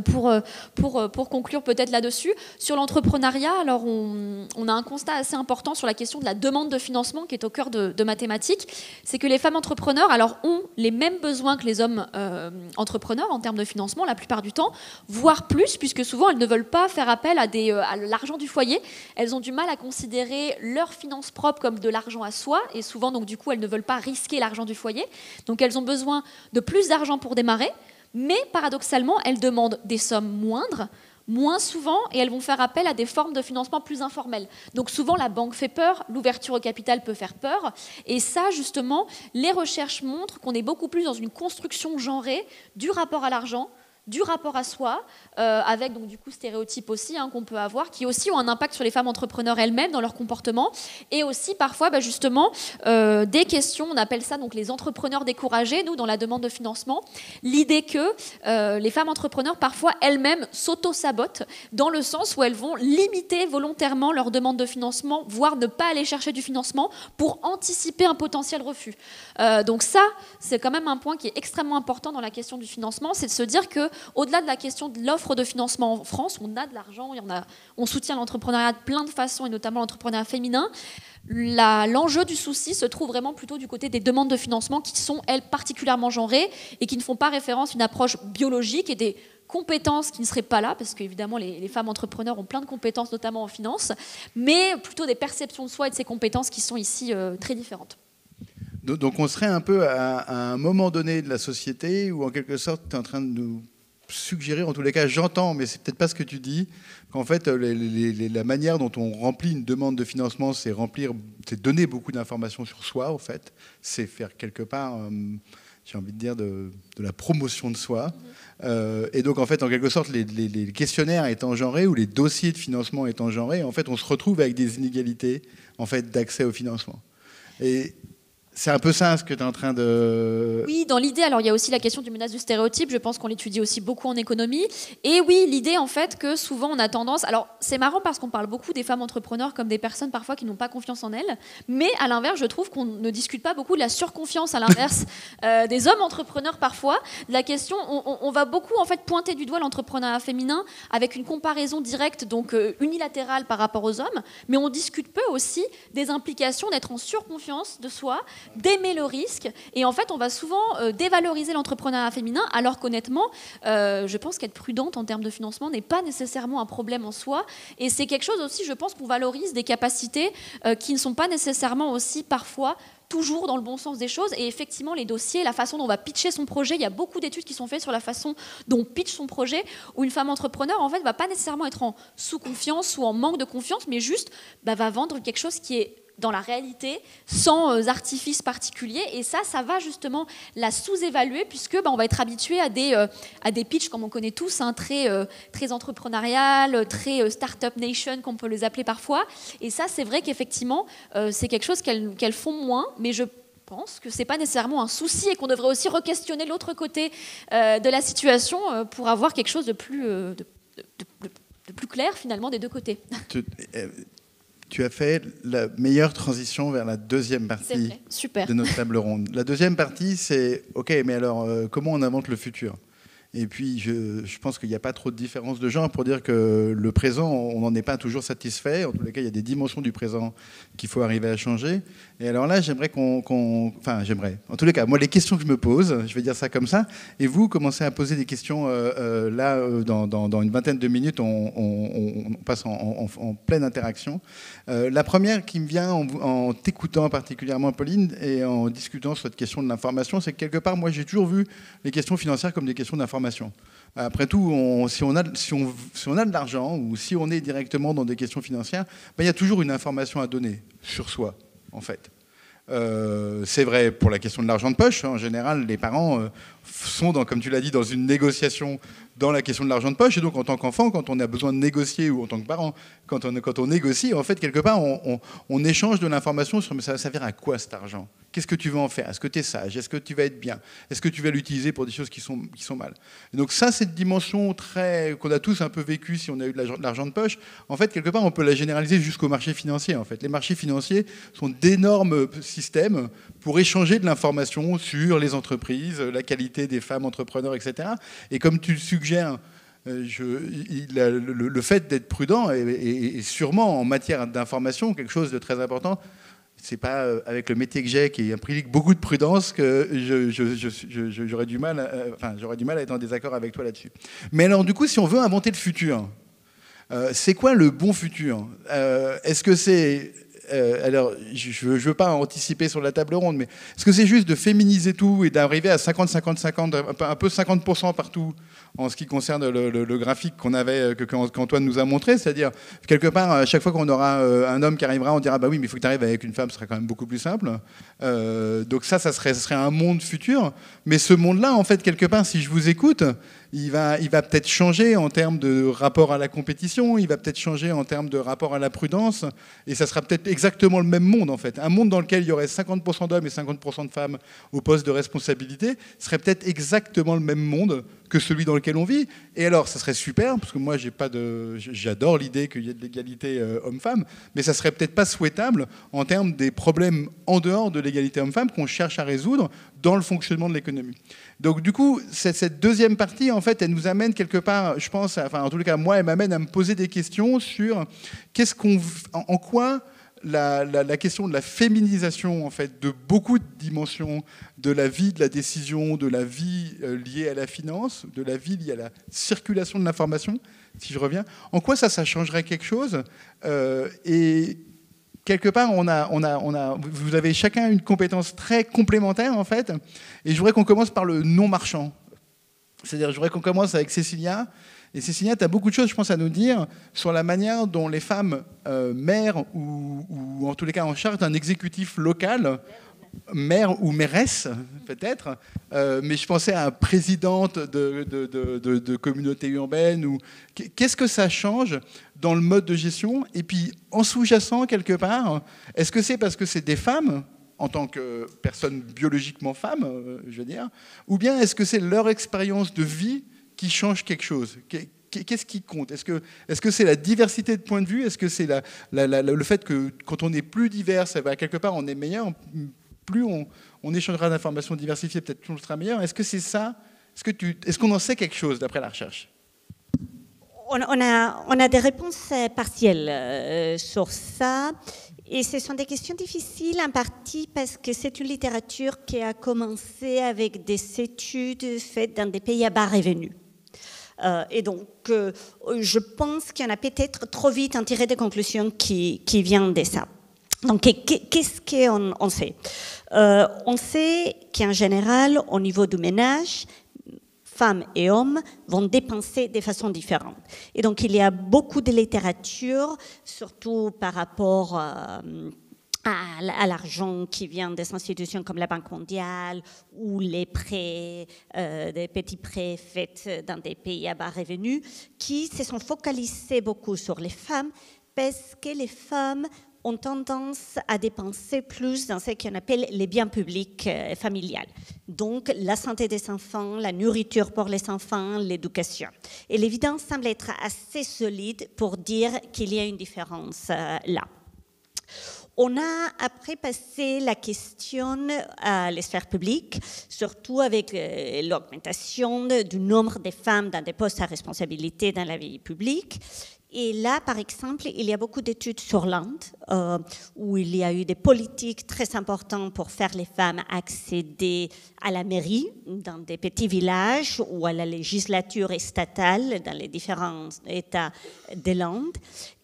Pour conclure peut-être là-dessus, sur l'entrepreneuriat, alors on a un constat assez important sur la question de la demande de financement qui est au cœur de mathématiques, c'est que les femmes entrepreneurs alors, ont les mêmes besoins que les hommes entrepreneurs en termes de financement la plupart du temps, voire plus, puisque souvent elles ne veulent pas faire appel à l'argent du foyer, elles ont du mal à considérer leurs finances propres comme de l'argent à soi, et souvent donc du coup elles ne veulent pas risquer l'argent du foyer, donc elles ont besoin de plus d'argent pour démarrer. Mais paradoxalement, elles demandent des sommes moindres, moins souvent, et elles vont faire appel à des formes de financement plus informelles. Donc souvent, la banque fait peur, l'ouverture au capital peut faire peur, et ça, justement, les recherches montrent qu'on est beaucoup plus dans une construction genrée du rapport à l'argent, du rapport à soi, avec donc du coup stéréotypes aussi hein, qu'on peut avoir, qui aussi ont un impact sur les femmes entrepreneurs elles-mêmes dans leur comportement, et aussi parfois justement des questions, on appelle ça donc les entrepreneurs découragés, nous dans la demande de financement, l'idée que les femmes entrepreneurs parfois elles-mêmes s'auto-sabotent dans le sens où elles vont limiter volontairement leur demande de financement, voire ne pas aller chercher du financement pour anticiper un potentiel refus. Donc ça, c'est quand même un point qui est extrêmement important dans la question du financement, c'est de se dire que au-delà de la question de l'offre de financement en France, on a de l'argent, on soutient l'entrepreneuriat de plein de façons, et notamment l'entrepreneuriat féminin. L'enjeu du souci se trouve vraiment plutôt du côté des demandes de financement qui sont, elles, particulièrement genrées et qui ne font pas référence à une approche biologique et des compétences qui ne seraient pas là, parce qu'évidemment, les femmes entrepreneurs ont plein de compétences, notamment en finance, mais plutôt des perceptions de soi et de ces compétences qui sont ici très différentes. Donc on serait un peu à un moment donné de la société où, en quelque sorte, tu es en train de nous suggérer, en tous les cas j'entends, mais c'est peut-être pas ce que tu dis, qu'en fait la manière dont on remplit une demande de financement, c'est donner beaucoup d'informations sur soi, en fait, c'est faire quelque part, j'ai envie de dire, de la promotion de soi. Et donc en fait, en quelque sorte, les questionnaires étant genrés ou les dossiers de financement étant genrés, en fait, on se retrouve avec des inégalités en fait, d'accès au financement. Et c'est un peu ça ce que tu es en train de... Oui, dans l'idée, alors il y a aussi la question du menace du stéréotype, je pense qu'on l'étudie aussi beaucoup en économie. Et oui, l'idée en fait que souvent on a tendance... Alors c'est marrant parce qu'on parle beaucoup des femmes entrepreneurs comme des personnes parfois qui n'ont pas confiance en elles, mais à l'inverse, je trouve qu'on ne discute pas beaucoup de la surconfiance à l'inverse des hommes entrepreneurs parfois. De la question, on va beaucoup en fait pointer du doigt l'entrepreneuriat féminin avec une comparaison directe, donc unilatérale par rapport aux hommes, mais on discute peu aussi des implications d'être en surconfiance de soi, d'aimer le risque, et en fait on va souvent dévaloriser l'entrepreneuriat féminin, alors qu'honnêtement je pense qu'être prudente en termes de financement n'est pas nécessairement un problème en soi, et c'est quelque chose aussi, je pense, qu'on valorise des capacités qui ne sont pas nécessairement aussi parfois toujours dans le bon sens des choses. Et effectivement, les dossiers, la façon dont on va pitcher son projet, il y a beaucoup d'études qui sont faites sur la façon dont on pitch son projet, où une femme entrepreneur en fait va pas nécessairement être en sous-confiance ou en manque de confiance, mais juste va vendre quelque chose qui est dans la réalité, sans artifice particulier. Et ça va justement la sous-évaluer, puisque on va être habitué à des pitchs, comme on connaît tous, hein, très entrepreneurial, très Startup Nation, qu'on peut les appeler parfois. Et ça, c'est vrai qu'effectivement, c'est quelque chose qu'elles font moins, mais je pense que ce n'est pas nécessairement un souci et qu'on devrait aussi re-questionner l'autre côté de la situation pour avoir quelque chose de plus clair, finalement, des deux côtés. Tu as fait la meilleure transition vers la deuxième partie de notre table ronde. La deuxième partie, c'est « Ok, mais alors, comment on invente le futur ?» Et puis, je pense qu'il n'y a pas trop de différence de genre pour dire que le présent, on n'en est pas toujours satisfait. En tous les cas, il y a des dimensions du présent qu'il faut arriver à changer. Et alors là, j'aimerais Enfin, j'aimerais. En tous les cas, moi, les questions que je me pose, je vais dire ça comme ça, et vous commencez à poser des questions. Dans une vingtaine de minutes, on passe en pleine interaction. La première qui me vient en t'écoutant particulièrement, Pauline, et en discutant sur cette question de l'information, c'est que quelque part, moi, j'ai toujours vu les questions financières comme des questions d'information l'information. Après tout, si on a de l'argent ou si on est directement dans des questions financières, il y a toujours une information à donner sur soi, en fait. C'est vrai pour la question de l'argent de poche. En général, les parents sont, comme tu l'as dit, dans une négociation dans la question de l'argent de poche. Et donc, en tant qu'enfant, quand on a besoin de négocier, ou en tant que parent, quand on négocie, en fait, quelque part, on échange de l'information sur mais ça va servir à quoi cet argent ? Qu'est-ce que tu veux en faire ? Est-ce que tu es sage ? Est-ce que tu vas être bien ? Est-ce que tu vas l'utiliser pour des choses qui sont mal ? Et donc ça, cette dimension qu'on a tous un peu vécue si on a eu de l'argent de poche, en fait, quelque part, on peut la généraliser jusqu'au marché financier. En fait. Les marchés financiers sont d'énormes systèmes pour échanger de l'information sur les entreprises, la qualité des femmes entrepreneurs, etc. Et comme tu le suggères, le fait d'être prudent est sûrement en matière d'information quelque chose de très important. C'est pas avec le métier que j'ai qui implique beaucoup de prudence que j'aurais du mal à être en désaccord avec toi là-dessus. Mais alors du coup, si on veut inventer le futur, c'est quoi le bon futur ? Est-ce que c'est alors, je ne veux pas anticiper sur la table ronde, mais est-ce que c'est juste de féminiser tout et d'arriver à 50-50-50, un peu 50% partout en ce qui concerne le graphique qu'on avait, qu'Antoine nous a montré, c'est-à-dire, quelque part, à chaque fois qu'on aura un homme qui arrivera, on dira, bah oui, mais il faut que tu arrives avec une femme, ce sera quand même beaucoup plus simple. Donc ça serait un monde futur. Mais ce monde-là, en fait, quelque part, si je vous écoute, il va peut-être changer en termes de rapport à la compétition, il va peut-être changer en termes de rapport à la prudence, et ça sera peut-être exactement le même monde, en fait. Un monde dans lequel il y aurait 50% d'hommes et 50% de femmes au poste de responsabilité serait peut-être exactement le même monde que celui dans lequel on vit. Et alors, ça serait super, parce que moi, j'adore l'idée qu'il y ait de l'égalité homme-femme, mais ça serait peut-être pas souhaitable en termes des problèmes en dehors de l'égalité homme-femme qu'on cherche à résoudre dans le fonctionnement de l'économie. Donc, du coup, cette deuxième partie, en fait, elle nous amène quelque part, je pense, enfin, en tout cas, moi, elle m'amène à me poser des questions sur en quoi la question de la féminisation, en fait, de beaucoup de dimensions de la vie, de la décision, de la vie liée à la finance, de la vie liée à la circulation de l'information, si je reviens, en quoi ça changerait quelque chose et quelque part, vous avez chacun une compétence très complémentaire, en fait, et je voudrais qu'on commence par le non-marchand. C'est-à-dire, je voudrais qu'on commence avec Cécilia. Et Cécilia, tu as beaucoup de choses, je pense, à nous dire sur la manière dont les femmes mères ou en tous les cas en charge d'un exécutif local, mère ou mairesse peut-être, mais je pensais à présidente de communauté urbaine. Qu'est-ce que ça change dans le mode de gestion ? Et puis, en sous-jacent, quelque part, est-ce que c'est parce que c'est des femmes en tant que personnes biologiquement femmes, je veux dire, ou bien est-ce que c'est leur expérience de vie qui change quelque chose ? Qu'est-ce qui compte ? Est-ce que c'est la diversité de points de vue ? Est-ce que c'est le fait que quand on est plus divers, quelque part on est meilleur ? Plus on échangera d'informations diversifiées, peut-être qu'on sera meilleur. Est-ce que c'est ça ? Est-ce qu'on en sait quelque chose d'après la recherche ? On a des réponses partielles sur ça. Et ce sont des questions difficiles en partie parce que c'est une littérature qui a commencé avec des études faites dans des pays à bas revenus. Et donc, je pense qu'il y en a peut-être trop vite en tiré des conclusions qui viennent de ça. Donc, qu'est-ce qu'on sait ? On sait qu'en général, au niveau du ménage, femmes et hommes vont dépenser de façon différente. Et donc, il y a beaucoup de littérature, surtout par rapport à l'argent qui vient des institutions comme la Banque mondiale ou les prêts, des petits prêts faits dans des pays à bas revenus, qui se sont focalisés beaucoup sur les femmes parce que les femmes ont tendance à dépenser plus dans ce qu'on appelle les biens publics familiales. Donc, la santé des enfants, la nourriture pour les enfants, l'éducation. Et l'évidence semble être assez solide pour dire qu'il y a une différence là. On a après passé la question à les sphères publiques, surtout avec l'augmentation du nombre de femmes dans des postes à responsabilité dans la vie publique. Et là, par exemple, il y a beaucoup d'études sur l'Inde, où il y a eu des politiques très importantes pour faire les femmes accéder à la mairie dans des petits villages ou à la législature statale dans les différents États de l'Inde.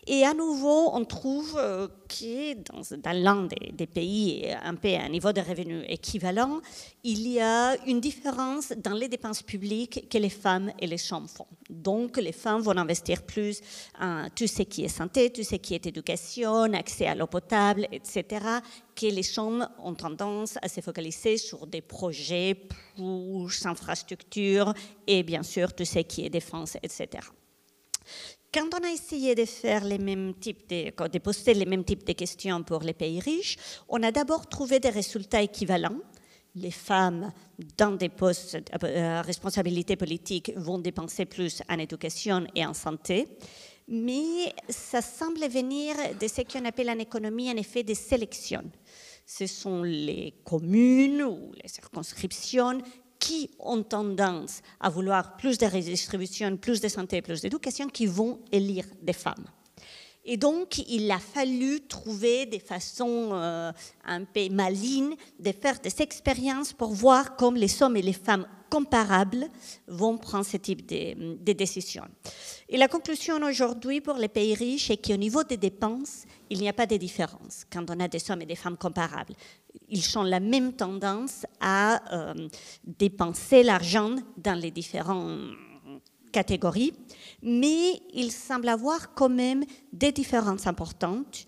Et à nouveau, on trouve que dans l'un des pays un peu à un niveau de revenu équivalent, il y a une différence dans les dépenses publiques que les femmes et les hommes font. Donc, les femmes vont investir plus en tout ce qui est santé, tout ce qui est éducation, accès à l'eau potable, etc., que les hommes ont tendance à se focaliser sur des projets plus infrastructures et bien sûr tout ce qui est défense, etc. Quand on a essayé de faire les mêmes types de poster les mêmes types de questions pour les pays riches, on a d'abord trouvé des résultats équivalents. Les femmes dans des postes à responsabilité politique vont dépenser plus en éducation et en santé, mais ça semble venir de ce qu'on appelle en économie un effet de sélection. Ce sont les communes ou les circonscriptions qui ont tendance à vouloir plus de redistribution, plus de santé, plus d'éducation, qui vont élire des femmes. Et donc, il a fallu trouver des façons un peu malignes de faire des expériences pour voir comment les hommes et les femmes comparables vont prendre ce type de décisions. Et la conclusion aujourd'hui pour les pays riches est qu'au niveau des dépenses, il n'y a pas de différence quand on a des hommes et des femmes comparables. Ils ont la même tendance à dépenser l'argent dans les différentes catégories, mais il semble avoir quand même des différences importantes.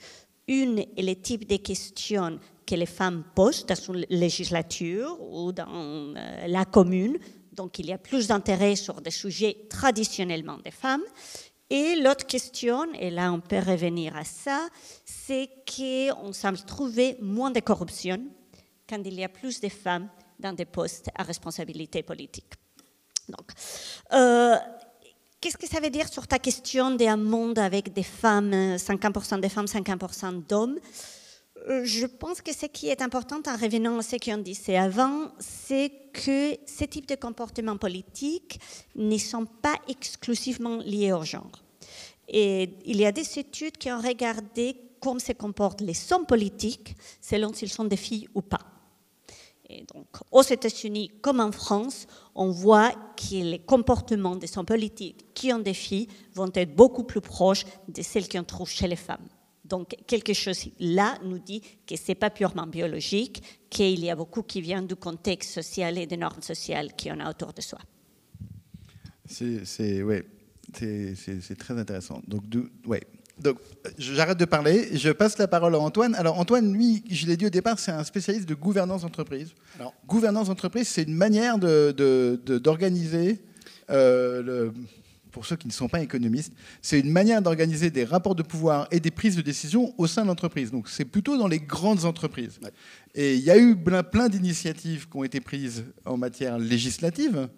Une est le type de questions que les femmes posent dans une législature ou dans la commune. Donc, il y a plus d'intérêt sur des sujets traditionnellement des femmes. Et l'autre question, et là on peut revenir à ça, c'est qu'on semble trouver moins de corruption quand il y a plus de femmes dans des postes à responsabilité politique. Donc, qu'est-ce que ça veut dire sur ta question d'un monde avec des femmes, 50% de femmes, 50% d'hommes? Je pense que ce qui est important en revenant à ce qu'on disait avant, c'est que ces types de comportements politiques ne sont pas exclusivement liés au genre. Et il y a des études qui ont regardé comment se comportent les hommes politiques selon s'ils sont des filles ou pas. Et donc, aux États-Unis comme en France, on voit que les comportements des hommes politiques qui ont des filles vont être beaucoup plus proches de celles qu'on trouve chez les femmes. Donc, quelque chose là nous dit que ce n'est pas purement biologique, qu'il y a beaucoup qui vient du contexte social et des normes sociales qu'on a autour de soi. C'est très intéressant. Donc, Donc, j'arrête de parler, je passe la parole à Antoine. Alors, Antoine, lui, je l'ai dit au départ, c'est un spécialiste de gouvernance d'entreprise. Gouvernance d'entreprise, c'est une manière d'organiser, pour ceux qui ne sont pas économistes, c'est une manière d'organiser des rapports de pouvoir et des prises de décision au sein de l'entreprise. Donc, c'est plutôt dans les grandes entreprises. Ouais. Et il y a eu plein d'initiatives qui ont été prises en matière législative.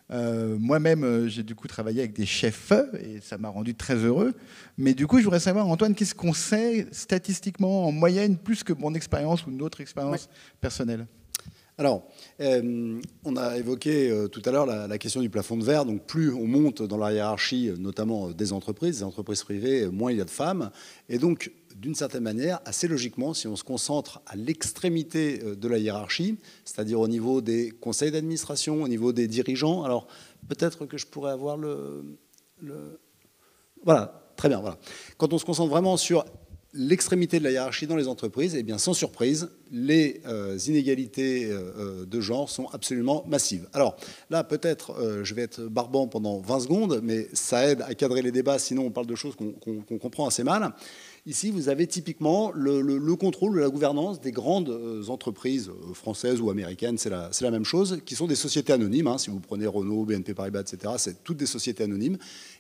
Moi-même, j'ai du coup travaillé avec des chefs et ça m'a rendu très heureux. Mais du coup, je voudrais savoir, Antoine, qu'est-ce qu'on sait statistiquement en moyenne, plus que mon expérience ou notre expérience personnelle? Alors, on a évoqué tout à l'heure la question du plafond de verre. Donc, plus on monte dans la hiérarchie, notamment des entreprises privées, moins il y a de femmes. Et donc, d'une certaine manière, assez logiquement, si on se concentre à l'extrémité de la hiérarchie, c'est-à-dire au niveau des conseils d'administration, au niveau des dirigeants, alors peut-être que je pourrais avoir Voilà, très bien. Voilà. Quand on se concentre vraiment sur l'extrémité de la hiérarchie dans les entreprises, eh bien, sans surprise, les inégalités de genre sont absolument massives. Alors là, peut-être, je vais être barbant pendant 20 secondes, mais ça aide à cadrer les débats, sinon on parle de choses qu'on comprend assez mal. Ici, vous avez typiquement le contrôle de la gouvernance des grandes entreprises françaises ou américaines, c'est la même chose, qui sont des sociétés anonymes. Hein, si vous prenez Renault, BNP Paribas, etc., c'est toutes des sociétés anonymes.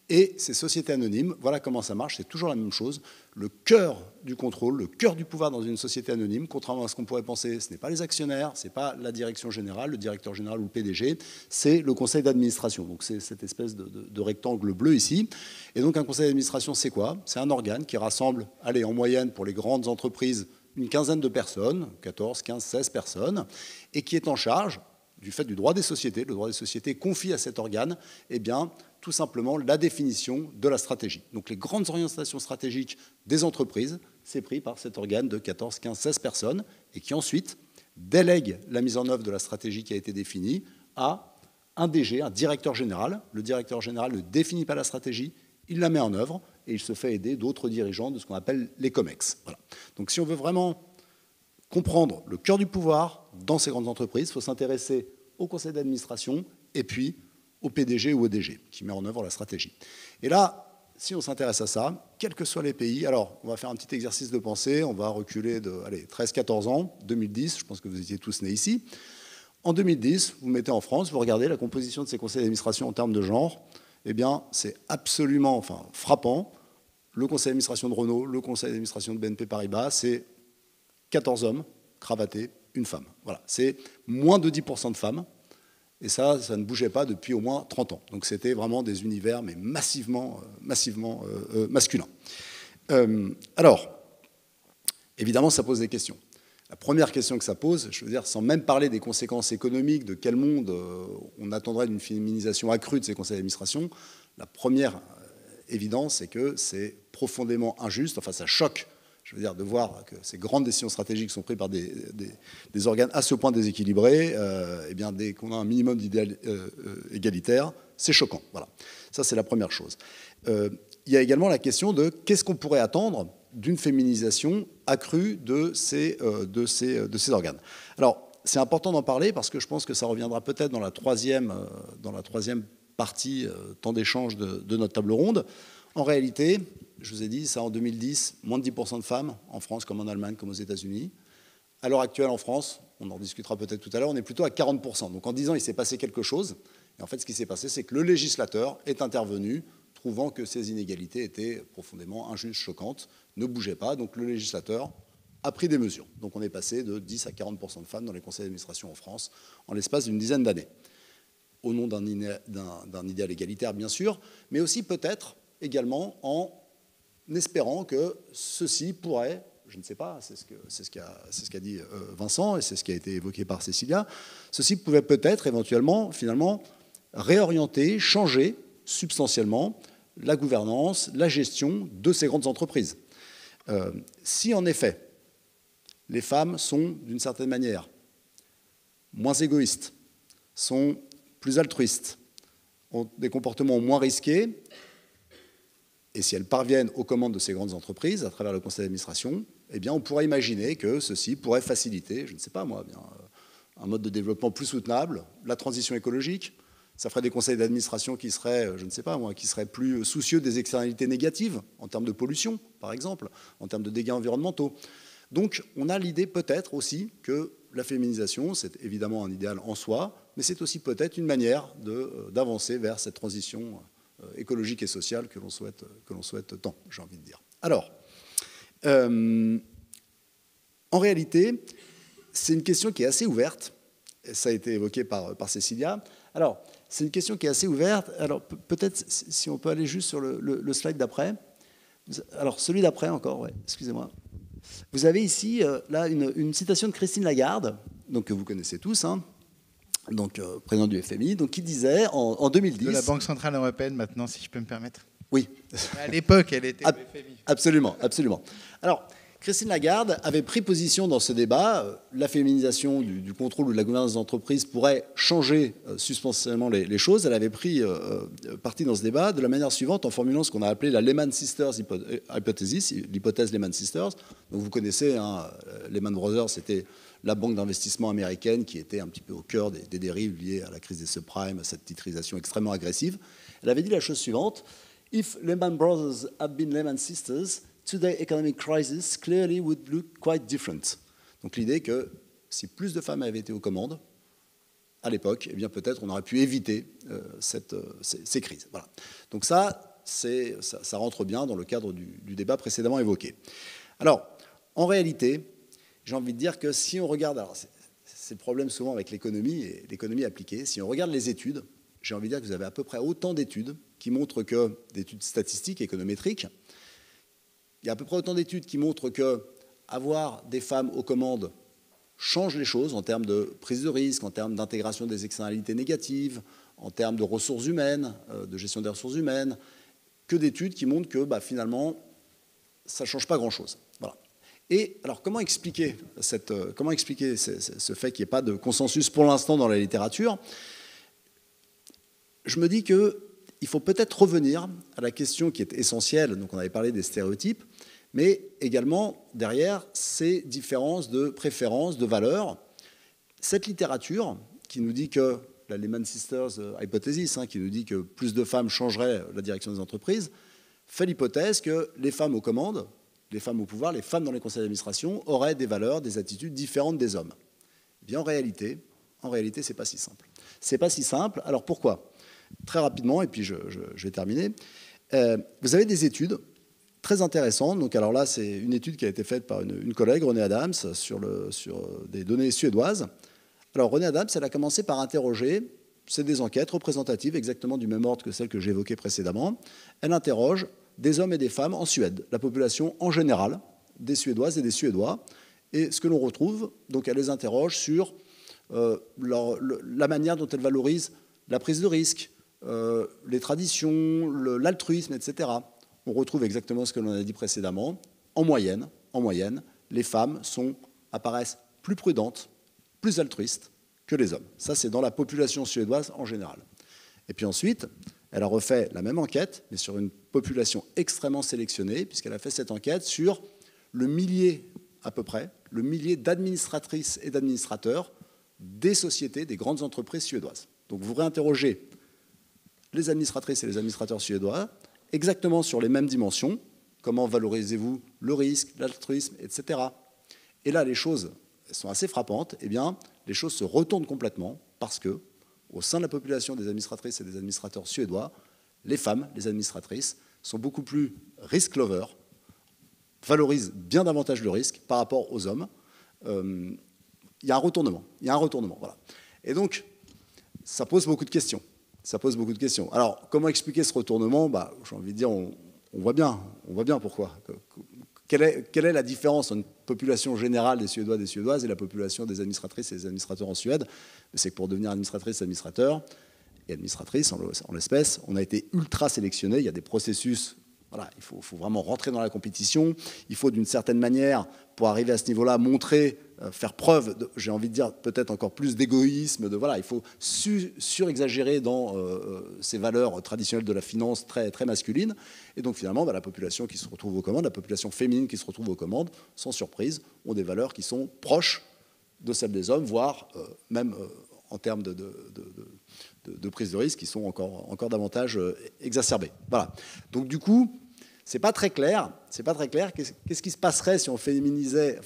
Et ces sociétés anonymes, voilà comment ça marche, c'est toujours la même chose. Le cœur du contrôle, le cœur du pouvoir dans une société anonyme, contrairement à ce qu'on pourrait penser, ce n'est pas les actionnaires, ce n'est pas la direction générale, le directeur général ou le PDG, c'est le conseil d'administration. Donc c'est cette espèce de rectangle bleu ici. Et donc un conseil d'administration, c'est quoi? C'est un organe qui rassemble, allez, en moyenne pour les grandes entreprises, une quinzaine de personnes, 14, 15, 16 personnes, et qui est en charge, du fait du droit des sociétés, le droit des sociétés confie à cet organe, eh bien, tout simplement la définition de la stratégie. Donc les grandes orientations stratégiques des entreprises, c'est pris par cet organe de 14, 15, 16 personnes et qui ensuite délègue la mise en œuvre de la stratégie qui a été définie à un DG, un directeur général. Le directeur général ne définit pas la stratégie, il la met en œuvre et il se fait aider d'autres dirigeants de ce qu'on appelle les COMEX. Voilà. Donc si on veut vraiment comprendre le cœur du pouvoir dans ces grandes entreprises, il faut s'intéresser au conseil d'administration et puis au PDG ou au DG qui met en œuvre la stratégie. Et là, si on s'intéresse à ça, quels que soient les pays, alors on va faire un petit exercice de pensée, on va reculer de 13-14 ans, 2010, je pense que vous étiez tous nés ici. En 2010, vous mettez en France, vous regardez la composition de ces conseils d'administration en termes de genre, eh bien c'est absolument frappant. Le conseil d'administration de Renault, le conseil d'administration de BNP Paribas, c'est 14 hommes cravatés, une femme. Voilà, c'est moins de 10% de femmes. Et ça ne bougeait pas depuis au moins 30 ans. Donc c'était vraiment des univers, mais massivement masculins. Alors, évidemment, ça pose des questions. La première question que ça pose, je veux dire, sans même parler des conséquences économiques, de quel monde on attendrait d'une féminisation accrue de ces conseils d'administration, la première évidence, c'est que c'est profondément injuste, enfin ça choque, je veux dire, de voir que ces grandes décisions stratégiques sont prises par des organes à ce point déséquilibrés, eh bien, dès qu'on a un minimum d'idéal égalitaire, c'est choquant. Voilà. Ça, c'est la première chose. Il y a également la question de qu'est-ce qu'on pourrait attendre d'une féminisation accrue de ces organes. Alors, c'est important d'en parler parce que je pense que ça reviendra peut-être dans la troisième partie, temps d'échange de notre table ronde. En réalité, je vous ai dit, ça en 2010, moins de 10% de femmes, en France comme en Allemagne, comme aux États-Unis. À l'heure actuelle, en France, on en discutera peut-être tout à l'heure, on est plutôt à 40%. Donc en 10 ans, il s'est passé quelque chose. Et en fait, ce qui s'est passé, c'est que le législateur est intervenu, trouvant que ces inégalités étaient profondément injustes, choquantes, ne bougeaient pas. Donc le législateur a pris des mesures. Donc on est passé de 10 à 40% de femmes dans les conseils d'administration en France en l'espace d'une dizaine d'années. Au nom d'un idéal égalitaire, bien sûr, mais aussi peut-être également en espérant que ceci pourrait, je ne sais pas, c'est ce qu'a dit Vincent et c'est ce qui a été évoqué par Cécilia, ceci pouvait peut-être éventuellement, finalement, réorienter, changer substantiellement la gouvernance, la gestion de ces grandes entreprises. Si en effet, les femmes sont d'une certaine manière moins égoïstes, sont plus altruistes, ont des comportements moins risqués, et si elles parviennent aux commandes de ces grandes entreprises à travers le conseil d'administration, eh bien, on pourrait imaginer que ceci pourrait faciliter, je ne sais pas moi, bien, un mode de développement plus soutenable, la transition écologique. Ça ferait des conseils d'administration qui seraient, je ne sais pas moi, qui seraient plus soucieux des externalités négatives en termes de pollution, par exemple, en termes de dégâts environnementaux. Donc, on a l'idée peut-être aussi que la féminisation, c'est évidemment un idéal en soi, mais c'est aussi peut-être une manière d'avancer vers cette transition écologique et sociale que l'on souhaite tant, j'ai envie de dire. Alors, en réalité, c'est une question qui est assez ouverte, et ça a été évoqué par Cécilia. Alors, c'est une question qui est assez ouverte. Alors, peut-être si on peut aller juste sur le slide d'après. Alors, celui d'après encore, ouais, excusez-moi. Vous avez ici, là, une citation de Christine Lagarde, donc, que vous connaissez tous, hein, donc président du FMI, donc, qui disait en 2010... De la Banque Centrale Européenne maintenant, si je peux me permettre. Oui. À l'époque, elle était au FMI. Absolument, absolument. Alors, Christine Lagarde avait pris position dans ce débat. La féminisation du contrôle ou de la gouvernance des entreprises pourrait changer substantiellement les choses. Elle avait pris parti dans ce débat de la manière suivante en formulant ce qu'on a appelé la Lehman Sisters hypothesis, l'hypothèse Lehman Sisters. Donc vous connaissez, hein, Lehman Brothers, c'était la banque d'investissement américaine qui était un petit peu au cœur des dérives liées à la crise des subprimes, à cette titrisation extrêmement agressive. Elle avait dit la chose suivante: If Lehman Brothers had been Lehman Sisters, today's economic crisis clearly would look quite different. Donc l'idée que si plus de femmes avaient été aux commandes à l'époque, eh bien peut-être on aurait pu éviter ces crises. Voilà. Donc ça rentre bien dans le cadre du débat précédemment évoqué. Alors, en réalité, j'ai envie de dire que si on regarde, alors c'est le problème souvent avec l'économie et l'économie appliquée, si on regarde les études, j'ai envie de dire que vous avez à peu près autant d'études qui montrent que, d'études statistiques, économétriques, il y a à peu près autant d'études qui montrent qu'avoir des femmes aux commandes change les choses en termes de prise de risque, en termes d'intégration des externalités négatives, en termes de ressources humaines, de gestion des ressources humaines, que d'études qui montrent que finalement, ça ne change pas grand-chose. Voilà. Et alors, comment expliquer ce fait qu'il n'y ait pas de consensus pour l'instant dans la littérature ? Je me dis que il faut peut-être revenir à la question qui est essentielle. Donc on avait parlé des stéréotypes, mais également derrière ces différences de préférences, de valeurs. Cette littérature qui nous dit que, la Lehman Sisters hypothesis, qui nous dit que plus de femmes changeraient la direction des entreprises, fait l'hypothèse que les femmes aux commandes, les femmes au pouvoir, les femmes dans les conseils d'administration auraient des valeurs, des attitudes différentes des hommes. Eh bien, en réalité, c'est pas si simple. C'est pas si simple. Alors pourquoi ? Très rapidement, et puis je vais terminer. Vous avez des études très intéressantes. Donc, alors là, c'est une étude qui a été faite par une collègue, Renée Adams, sur des données suédoises. Alors, Renée Adams, elle a commencé par interroger, c'est des enquêtes représentatives, exactement du même ordre que celles que j'évoquais précédemment. Elle interroge des hommes et des femmes en Suède, la population en général, des Suédoises et des Suédois. Et ce que l'on retrouve, donc elle les interroge sur la manière dont elles valorisent la prise de risque, les traditions, l'altruisme, etc. On retrouve exactement ce que l'on a dit précédemment. En moyenne, les femmes apparaissent plus prudentes, plus altruistes que les hommes. Ça, c'est dans la population suédoise en général. Et puis ensuite, elle a refait la même enquête, mais sur une population extrêmement sélectionnée, puisqu'elle a fait cette enquête sur le millier, à peu près, le millier d'administratrices et d'administrateurs des sociétés, des grandes entreprises suédoises. Donc vous réinterrogez les administratrices et les administrateurs suédois exactement sur les mêmes dimensions. Comment valorisez-vous le risque, l'altruisme, etc. Et là, les choses sont assez frappantes. Eh bien, les choses se retournent complètement parce que, au sein de la population des administratrices et des administrateurs suédois, les femmes, les administratrices, sont beaucoup plus risk-lovers, valorisent bien davantage le risque par rapport aux hommes. Il y a un retournement. Voilà. Et donc, ça pose beaucoup de questions. Alors, comment expliquer ce retournement ? J'ai envie de dire, on voit bien pourquoi. Quelle est la différence entre une population générale des Suédois et des Suédoises et la population des administratrices et des administrateurs en Suède ? C'est que pour devenir administratrice, administrateur et administratrice, en l'espèce, on a été ultra sélectionné. Il y a des processus. Voilà, il faut vraiment rentrer dans la compétition. Il faut, d'une certaine manière, pour arriver à ce niveau-là, montrer, faire preuve, j'ai envie de dire, peut-être encore plus d'égoïsme. Il faut surexagérer dans ces valeurs traditionnelles de la finance très, très masculines. Et donc, finalement, la population qui se retrouve aux commandes, la population féminine qui se retrouve aux commandes, sans surprise, ont des valeurs qui sont proches de celles des hommes, voire même en termes de prise de risque, qui sont encore davantage exacerbées. Voilà. Donc, du coup, c'est pas très clair. Qu'est-ce qui se passerait si on féminisait,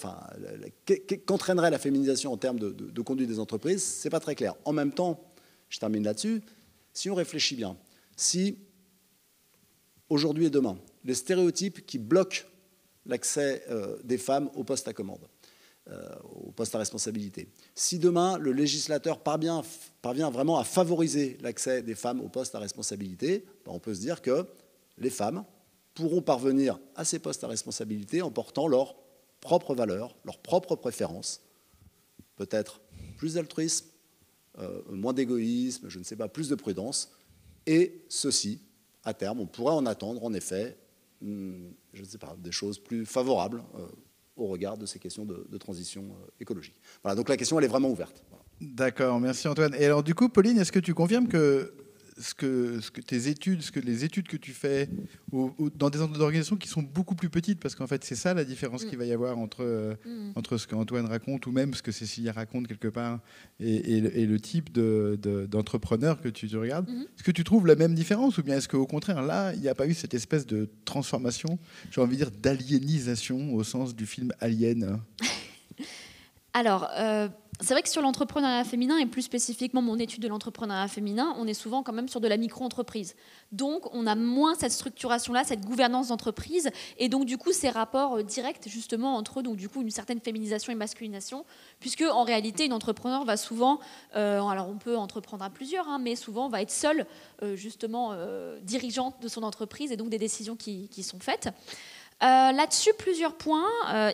qu'entraînerait la féminisation en termes de conduite des entreprises ? C'est pas très clair. En même temps, je termine là-dessus, si on réfléchit bien, si aujourd'hui et demain, les stéréotypes qui bloquent l'accès des femmes aux postes à commande, aux postes à responsabilité, si demain le législateur parvient vraiment à favoriser l'accès des femmes aux postes à responsabilité, on peut se dire que les femmes pourront parvenir à ces postes à responsabilité en portant leurs propres valeurs, leurs propres préférences, peut-être plus d'altruisme, moins d'égoïsme, je ne sais pas, plus de prudence, et ceci, à terme, on pourrait en attendre, en effet, je ne sais pas, des choses plus favorables au regard de ces questions de transition écologique. Voilà, donc la question, elle est vraiment ouverte. Voilà. D'accord, merci Antoine. Et alors du coup, Pauline, est-ce que tu confirmes que les études que tu fais dans des organisations qui sont beaucoup plus petites, parce qu'en fait c'est ça la différence qu'il va y avoir entre ce qu'Antoine raconte ou même ce que Cécilia raconte quelque part et le type d'entrepreneur que tu regardes. Est-ce que tu trouves la même différence ou bien est-ce qu'au contraire là il n'y a pas eu cette espèce de transformation, j'ai envie de dire d'aliénisation au sens du film Alien? Alors, c'est vrai que sur l'entrepreneuriat féminin, et plus spécifiquement mon étude de l'entrepreneuriat féminin, on est souvent quand même sur de la micro-entreprise. Donc, on a moins cette structuration-là, cette gouvernance d'entreprise, et donc du coup, ces rapports directs justement entre donc du coup une certaine féminisation et masculinisation, puisque en réalité, une entrepreneur va souvent, alors on peut entreprendre à plusieurs, mais souvent va être seule justement dirigeante de son entreprise, et donc des décisions qui sont faites. Là-dessus, plusieurs points.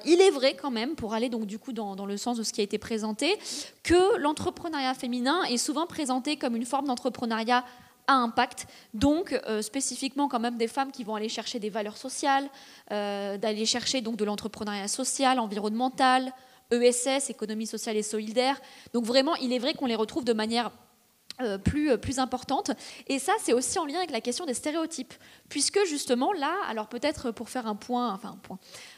Il est vrai quand même, pour aller donc du coup dans le sens de ce qui a été présenté, que l'entrepreneuriat féminin est souvent présenté comme une forme d'entrepreneuriat à impact, donc spécifiquement quand même des femmes qui vont aller chercher des valeurs sociales, d'aller chercher donc de l'entrepreneuriat social, environnemental, ESS, économie sociale et solidaire. Donc vraiment, il est vrai qu'on les retrouve de manière plus importante. Et ça, c'est aussi en lien avec la question des stéréotypes. Puisque justement, là, alors peut-être pour faire un point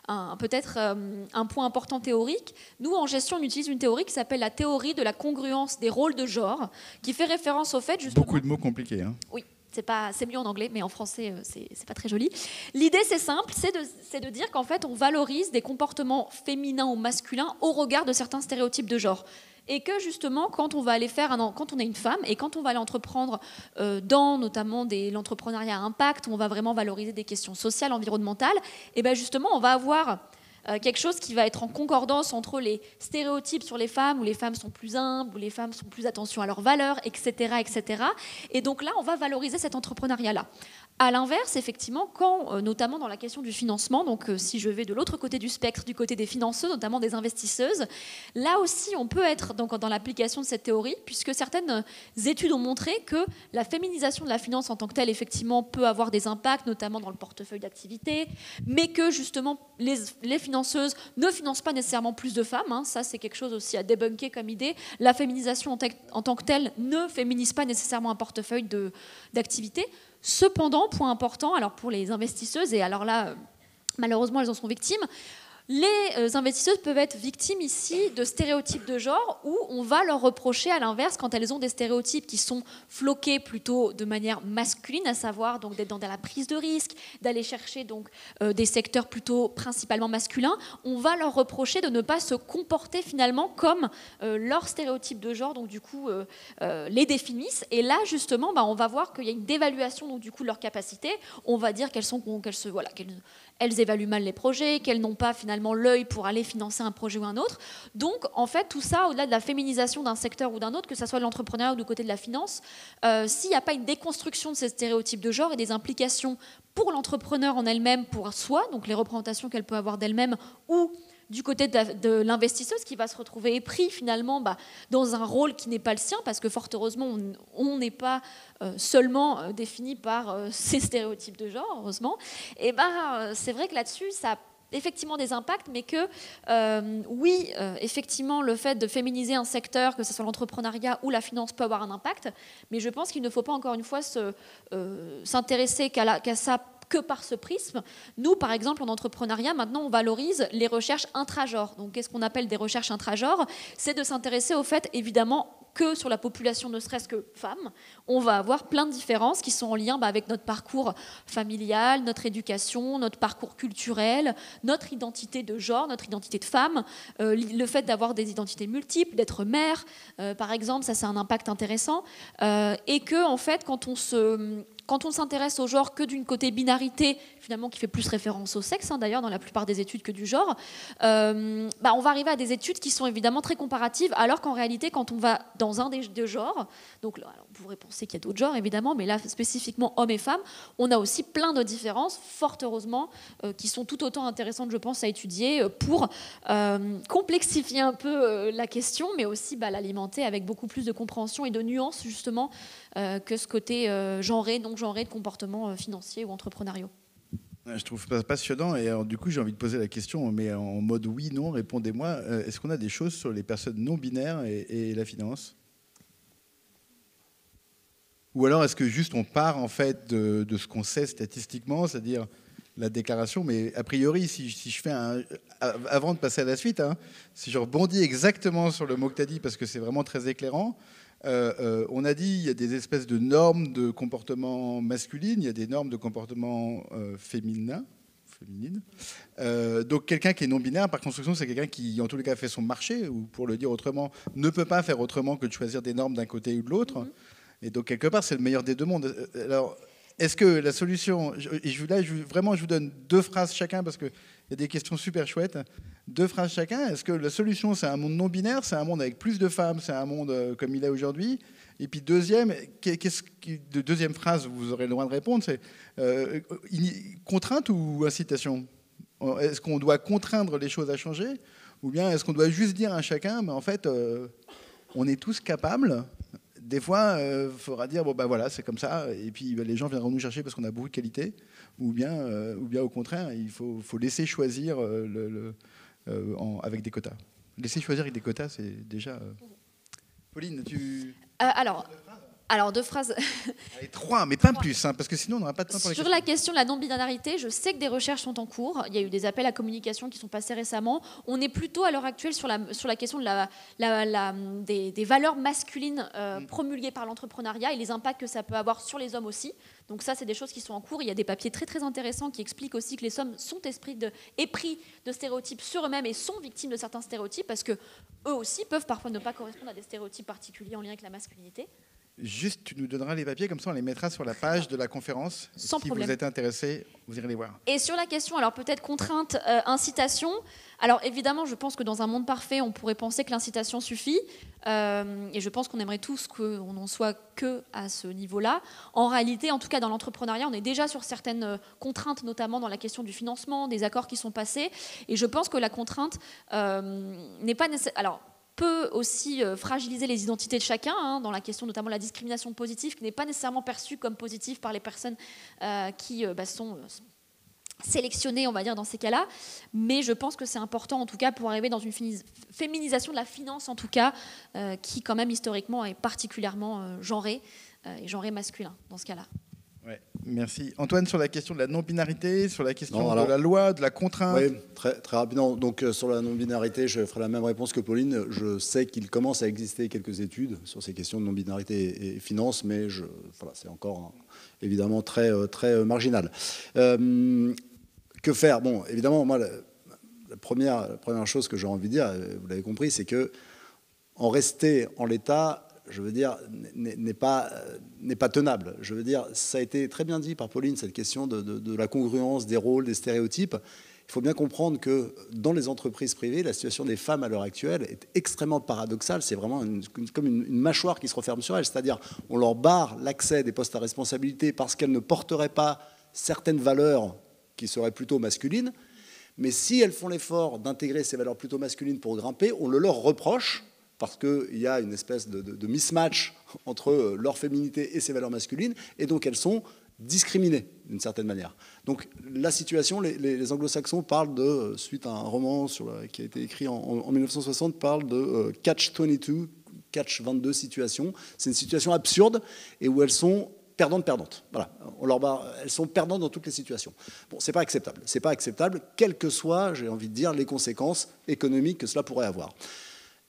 important théorique, nous, en gestion, on utilise une théorie qui s'appelle la théorie de la congruence des rôles de genre, qui fait référence au fait, justement... Beaucoup de mots compliqués. Hein. Oui. C'est mieux en anglais, mais en français, c'est pas très joli. L'idée, c'est simple, c'est de dire qu'en fait, on valorise des comportements féminins ou masculins au regard de certains stéréotypes de genre. Et que justement, quand on va aller quand on est une femme et quand on va aller entreprendre dans notamment l'entrepreneuriat à impact, où on va vraiment valoriser des questions sociales, environnementales, et bien justement, on va avoir quelque chose qui va être en concordance entre les stéréotypes sur les femmes, où les femmes sont plus humbles, où les femmes sont plus attention à leurs valeurs, etc., etc. Et donc là, on va valoriser cet entrepreneuriat-là. À l'inverse, effectivement, quand, notamment dans la question du financement, donc si je vais de l'autre côté du spectre, du côté des financeuses, notamment des investisseuses, là aussi, on peut être donc, dans l'application de cette théorie, puisque certaines études ont montré que la féminisation de la finance en tant que telle, effectivement, peut avoir des impacts, notamment dans le portefeuille d'activité, mais que justement, les financeuses ne financent pas nécessairement plus de femmes. Hein, ça, c'est quelque chose aussi à débunker comme idée. La féminisation en tant que telle ne féminise pas nécessairement un portefeuille d'activité. Cependant, point important, alors pour les investisseuses, et alors là, malheureusement, elles en sont victimes, les investisseuses peuvent être victimes ici de stéréotypes de genre où on va leur reprocher à l'inverse quand elles ont des stéréotypes qui sont floqués plutôt de manière masculine, à savoir donc d'être dans la prise de risque, d'aller chercher donc des secteurs plutôt principalement masculins, on va leur reprocher de ne pas se comporter finalement comme leurs stéréotypes de genre donc du coup les définissent. Et là justement, on va voir qu'il y a une dévaluation donc du coup de leurs capacités. On va dire qu'elles évaluent mal les projets, qu'elles n'ont pas finalement l'œil pour aller financer un projet ou un autre. Donc, en fait, tout ça, au-delà de la féminisation d'un secteur ou d'un autre, que ce soit de l'entrepreneuriat ou du côté de la finance, s'il n'y a pas une déconstruction de ces stéréotypes de genre et des implications pour l'entrepreneur en elle-même, pour soi, donc les représentations qu'elle peut avoir d'elle-même, ou du côté de l'investisseuse qui va se retrouver épris finalement dans un rôle qui n'est pas le sien, parce que fort heureusement, on n'est pas seulement défini par ces stéréotypes de genre, heureusement. Et c'est vrai que là-dessus, ça a effectivement des impacts, mais que oui, effectivement, le fait de féminiser un secteur, que ce soit l'entrepreneuriat ou la finance, peut avoir un impact, mais je pense qu'il ne faut pas encore une fois s'intéresser qu'à ça que par ce prisme. Nous, par exemple, en entrepreneuriat, maintenant, on valorise les recherches intra-genres. Donc, qu'est-ce qu'on appelle des recherches intra-genres ? C'est de s'intéresser au fait, évidemment, que sur la population, ne serait-ce que femmes, on va avoir plein de différences qui sont en lien avec notre parcours familial, notre éducation, notre parcours culturel, notre identité de genre, notre identité de femme, le fait d'avoir des identités multiples, d'être mère, par exemple, ça c'est un impact intéressant, et que, en fait, quand on s'intéresse au genre que d'une côté binarité, finalement qui fait plus référence au sexe, hein, d'ailleurs dans la plupart des études que du genre, on va arriver à des études qui sont évidemment très comparatives, alors qu'en réalité quand on va dans un des deux genres, donc là, on pourrait penser qu'il y a d'autres genres évidemment, mais là spécifiquement hommes et femmes, on a aussi plein de différences, fort heureusement, qui sont tout autant intéressantes je pense à étudier pour complexifier un peu la question, mais aussi l'alimenter avec beaucoup plus de compréhension et de nuances justement que ce côté genré, non genré de comportements financiers ou entrepreneuriaux. Je trouve ça passionnant et alors, du coup j'ai envie de poser la question, mais en mode oui, non, répondez-moi. Est-ce qu'on a des choses sur les personnes non binaires et la finance ? Ou alors est-ce que juste on part en fait de ce qu'on sait statistiquement, c'est-à-dire la déclaration, mais a priori si je fais avant de passer à la suite, hein, si je rebondis exactement sur le mot que tu as dit parce que c'est vraiment très éclairant. On a dit il y a des espèces de normes de comportement masculine, il y a des normes de comportement féminines. Donc quelqu'un qui est non-binaire, par construction, c'est quelqu'un qui, en tous les cas, fait son marché, ou pour le dire autrement, ne peut pas faire autrement que de choisir des normes d'un côté ou de l'autre. Mm-hmm. Et donc quelque part, c'est le meilleur des deux mondes. Alors, est-ce que la solution... je vous donne 2 phrases chacun, parce qu'il y a des questions super chouettes. 2 phrases chacun. Est-ce que la solution, c'est un monde non-binaire, c'est un monde avec plus de femmes, c'est un monde comme il est aujourd'hui? Et puis deuxième phrase, vous aurez le droit de répondre, c'est contrainte ou incitation? Est-ce qu'on doit contraindre les choses à changer? Ou bien est-ce qu'on doit juste dire à chacun, mais en fait, on est tous capables. Des fois, il faudra dire, voilà, c'est comme ça, et puis les gens viendront nous chercher parce qu'on a beaucoup de qualité, ou bien au contraire, il faut laisser choisir avec des quotas. Laisser choisir avec des quotas, c'est déjà... Pauline, tu... Alors, Alors, 2 phrases. Allez, 3, mais pas plus, hein, parce que sinon on n'aura pas de temps pour les Sur questions. la question de la non-binarité, je sais que des recherches sont en cours. Il y a eu des appels à communication qui sont passés récemment. On est plutôt à l'heure actuelle sur la question de des valeurs masculines promulguées par l'entrepreneuriat et les impacts que ça peut avoir sur les hommes aussi. Donc ça, c'est des choses qui sont en cours. Il y a des papiers très très intéressants qui expliquent aussi que les hommes sont épris de stéréotypes sur eux-mêmes et sont victimes de certains stéréotypes parce que eux aussi peuvent parfois ne pas correspondre à des stéréotypes particuliers en lien avec la masculinité. Juste, tu nous donneras les papiers, comme ça on les mettra sur la page de la conférence. Sans si problème. vous êtes intéressé, vous irez les voir. Et sur la question, alors peut-être contrainte, incitation, alors évidemment, je pense que dans un monde parfait, on pourrait penser que l'incitation suffit, et je pense qu'on aimerait tous qu'on n'en soit que à ce niveau-là. En réalité, en tout cas dans l'entrepreneuriat, on est déjà sur certaines contraintes, notamment dans la question du financement, des accords qui sont passés, et je pense que la contrainte n'est pas nécessaire. Alors, peut aussi fragiliser les identités de chacun, hein, dans la question notamment de la discrimination positive, qui n'est pas nécessairement perçue comme positive par les personnes qui sont sélectionnées, on va dire, dans ces cas-là. Mais je pense que c'est important, en tout cas, pour arriver dans une féminisation de la finance, en tout cas, qui, quand même, historiquement, est particulièrement genrée, et genrée masculin, dans ce cas-là. Ouais, merci. Antoine, sur la question de la non-binarité, sur la question Non, alors, de la loi, de la contrainte. Oui, très, très rapidement. Donc, sur la non-binarité, je ferai la même réponse que Pauline. Je sais qu'il commence à exister quelques études sur ces questions de non-binarité et finance, mais voilà, c'est encore évidemment très, très marginal. Que faire? Bon, évidemment, moi, la première chose que j'ai envie de dire, vous l'avez compris, c'est que en rester en l'état, je veux dire, n'est pas tenable. Je veux dire, ça a été très bien dit par Pauline, cette question de la congruence des rôles, des stéréotypes. Il faut bien comprendre que dans les entreprises privées, la situation des femmes à l'heure actuelle est extrêmement paradoxale. C'est vraiment comme une mâchoire qui se referme sur elles. C'est-à-dire, on leur barre l'accès des postes à responsabilité parce qu'elles ne porteraient pas certaines valeurs qui seraient plutôt masculines. Mais si elles font l'effort d'intégrer ces valeurs plutôt masculines pour grimper, on le leur reproche, parce qu'il y a une espèce de mismatch entre leur féminité et ces valeurs masculines, et donc elles sont discriminées d'une certaine manière. Donc la situation, les anglo-saxons parlent suite à un roman qui a été écrit en 1960, parlent de catch-22, catch-22 situation. C'est une situation absurde et où elles sont perdantes. Voilà, elles sont perdantes dans toutes les situations. Bon, c'est pas acceptable. C'est pas acceptable, quelles que soient, j'ai envie de dire, les conséquences économiques que cela pourrait avoir.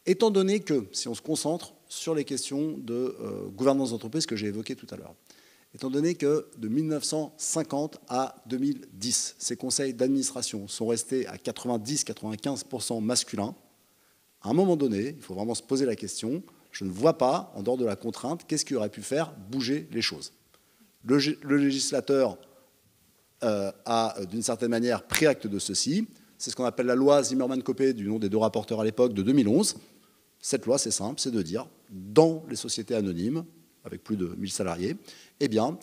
Étant donné que, si on se concentre sur les questions de gouvernance d'entreprise que j'ai évoquées tout à l'heure, étant donné que de 1950 à 2010, ces conseils d'administration sont restés à 90-95% masculins, à un moment donné, il faut vraiment se poser la question, je ne vois pas, en dehors de la contrainte, qu'est-ce qui aurait pu faire bouger les choses. Le législateur a, d'une certaine manière, pris acte de ceci. C'est ce qu'on appelle la loi Zimmermann-Copé, du nom des 2 rapporteurs à l'époque, de 2011. Cette loi, c'est simple, c'est de dire, dans les sociétés anonymes, avec plus de 1000 salariés, eh bien,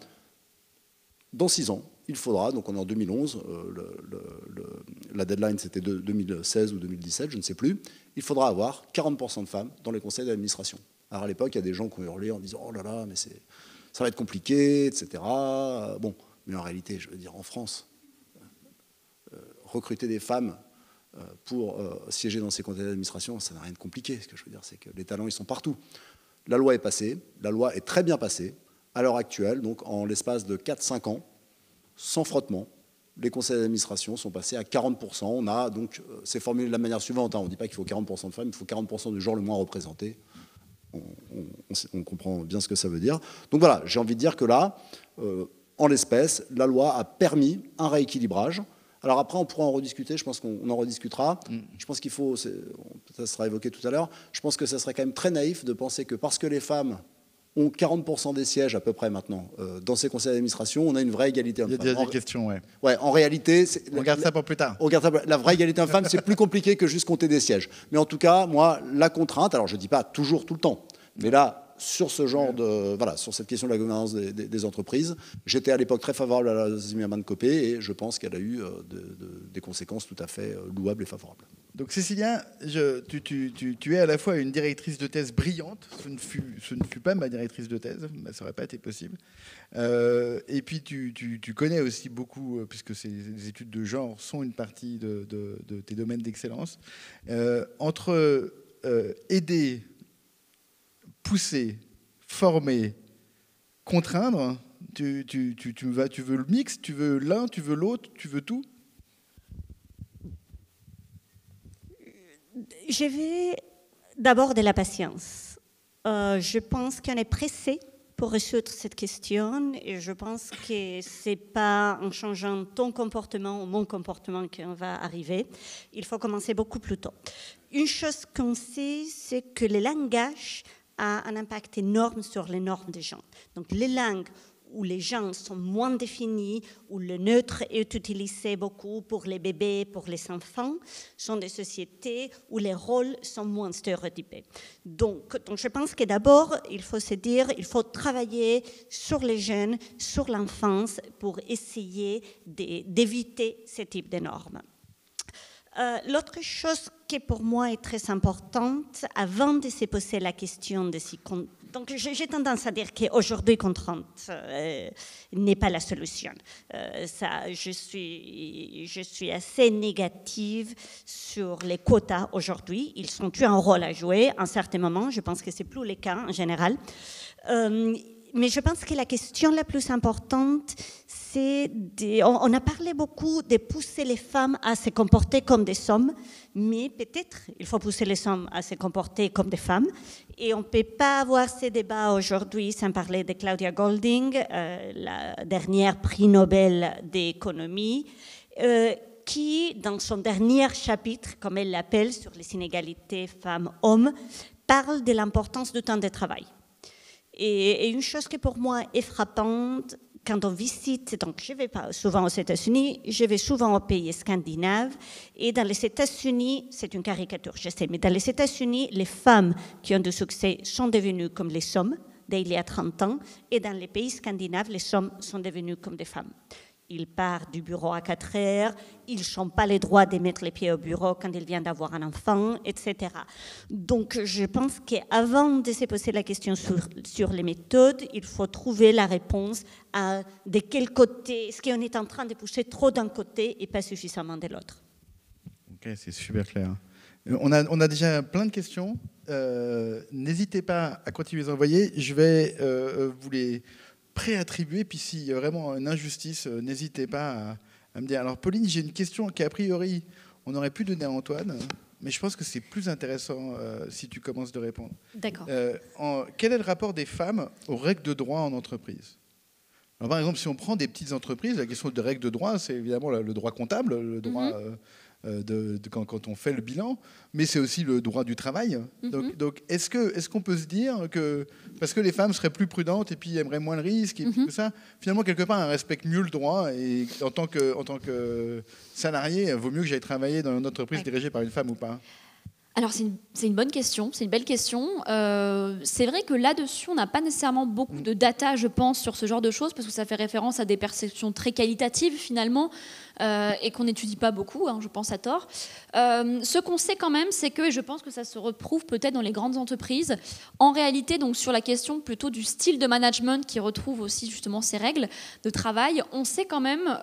dans 6 ans, il faudra, donc on est en 2011, la deadline c'était 2016 ou 2017, je ne sais plus, il faudra avoir 40% de femmes dans les conseils d'administration. Alors à l'époque, il y a des gens qui ont hurlé en disant « Oh là là, mais ça va être compliqué, etc. » Bon, mais en réalité, je veux dire, en France, recruter des femmes pour siéger dans ces conseils d'administration, ça n'a rien de compliqué. Ce que je veux dire, c'est que les talents, ils sont partout. La loi est passée, la loi est très bien passée. À l'heure actuelle, donc en l'espace de 4-5 ans, sans frottement, les conseils d'administration sont passés à 40%. On a donc, c'est formulé de la manière suivante, hein, on ne dit pas qu'il faut 40% de femmes, il faut 40% de genre le moins représentés. On comprend bien ce que ça veut dire. Donc voilà, j'ai envie de dire que là, en l'espèce, la loi a permis un rééquilibrage. Alors après, on pourra en rediscuter, je pense qu'on en rediscutera. Je pense qu'il faut, ça sera évoqué tout à l'heure, je pense que ça serait quand même très naïf de penser que parce que les femmes ont 40% des sièges à peu près maintenant dans ces conseils d'administration, on a une vraie égalité homme-femme. Il y a déjà des questions, ouais. Ouais, en réalité... On regarde ça pour plus tard. La vraie égalité homme-femme, c'est plus compliqué que juste compter des sièges. Mais en tout cas, moi, la contrainte, alors je ne dis pas toujours tout le temps, mais là, sur ce genre de... Voilà, sur cette question de la gouvernance des entreprises, j'étais à l'époque très favorable à la Zimmermann-Copé et je pense qu'elle a eu des conséquences tout à fait louables et favorables. Donc Cécilia, tu es à la fois une directrice de thèse brillante, ce ne fut pas ma directrice de thèse, ça n'aurait pas été possible, et puis tu connais aussi beaucoup, puisque les études de genre sont une partie de tes domaines d'excellence, entre aider, pousser, former contraindre? Tu veux le mix? Tu veux l'un? Tu veux l'autre? Tu veux tout? Je vais d'abord de la patience. Je pense qu'on est pressé pour résoudre cette question et je pense que ce n'est pas en changeant ton comportement ou mon comportement qu'on va arriver. Il faut commencer beaucoup plus tôt. Une chose qu'on sait, c'est que le langage a un impact énorme sur les normes des gens. Donc les langues où les gens sont moins définis, où le neutre est utilisé beaucoup pour les bébés, pour les enfants, sont des sociétés où les rôles sont moins stéréotypés. Donc je pense que d'abord, il faut se dire, il faut travailler sur les jeunes, sur l'enfance, pour essayer d'éviter ce type de normes. L'autre chose qui pour moi est très importante, avant de se poser la question de si... Donc j'ai tendance à dire qu'aujourd'hui, contrainte n'est pas la solution. Je suis assez négative sur les quotas aujourd'hui. Ils ont eu un rôle à jouer à un certain moment. Je pense que ce n'est plus le cas en général. Mais je pense que la question la plus importante, c'est... On a parlé beaucoup de pousser les femmes à se comporter comme des hommes, mais peut-être il faut pousser les hommes à se comporter comme des femmes. Et on ne peut pas avoir ces débats aujourd'hui sans parler de Claudia Golding, la dernière prix Nobel d'économie, qui, dans son dernier chapitre, comme elle l'appelle, sur les inégalités femmes-hommes, parle de l'importance du temps de travail. Et une chose qui pour moi est frappante, quand on visite, donc je ne vais pas souvent aux États-Unis, je vais souvent aux pays scandinaves, et dans les États-Unis, c'est une caricature, je sais, mais dans les États-Unis, les femmes qui ont du succès sont devenues comme les hommes, dès il y a 30 ans, et dans les pays scandinaves, les hommes sont devenus comme des femmes. Ils partent du bureau à 4 heures, ils n'ont pas le droit de mettre les pieds au bureau quand ils viennent d'avoir un enfant, etc. Donc, je pense qu'avant de se poser la question sur les méthodes, il faut trouver la réponse à de quel côté, est-ce qu'on est en train de pousser trop d'un côté et pas suffisamment de l'autre. Ok, c'est super clair. On a déjà plein de questions. N'hésitez pas à continuer à les envoyer. Je vais vous les préattribuer, puis s'il y a vraiment une injustice, n'hésitez pas à me dire. Alors Pauline, j'ai une question qui a priori, on aurait pu donner à Antoine, mais je pense que c'est plus intéressant si tu commences de répondre. D'accord. Quel est le rapport des femmes aux règles de droit en entreprise? Alors, par exemple, si on prend des petites entreprises, la question des règles de droit, c'est évidemment le droit comptable, le droit quand on fait le bilan, mais c'est aussi le droit du travail. Donc est-ce qu'on peut se dire que, parce que les femmes seraient plus prudentes et puis aimeraient moins le risque, et tout ça, finalement, quelque part, elles respectent mieux le droit, et en tant que salarié, il vaut mieux que j'aille travailler dans une entreprise dirigée par une femme ou pas? Alors, c'est une bonne question, c'est une belle question. C'est vrai que là-dessus, on n'a pas nécessairement beaucoup de data, je pense, sur ce genre de choses, parce que ça fait référence à des perceptions très qualitatives, finalement, et qu'on n'étudie pas beaucoup, hein, je pense à tort. Ce qu'on sait quand même, c'est que, et je pense que ça se retrouve peut-être dans les grandes entreprises, en réalité, donc sur la question plutôt du style de management qui retrouve aussi justement ces règles de travail, on sait quand même,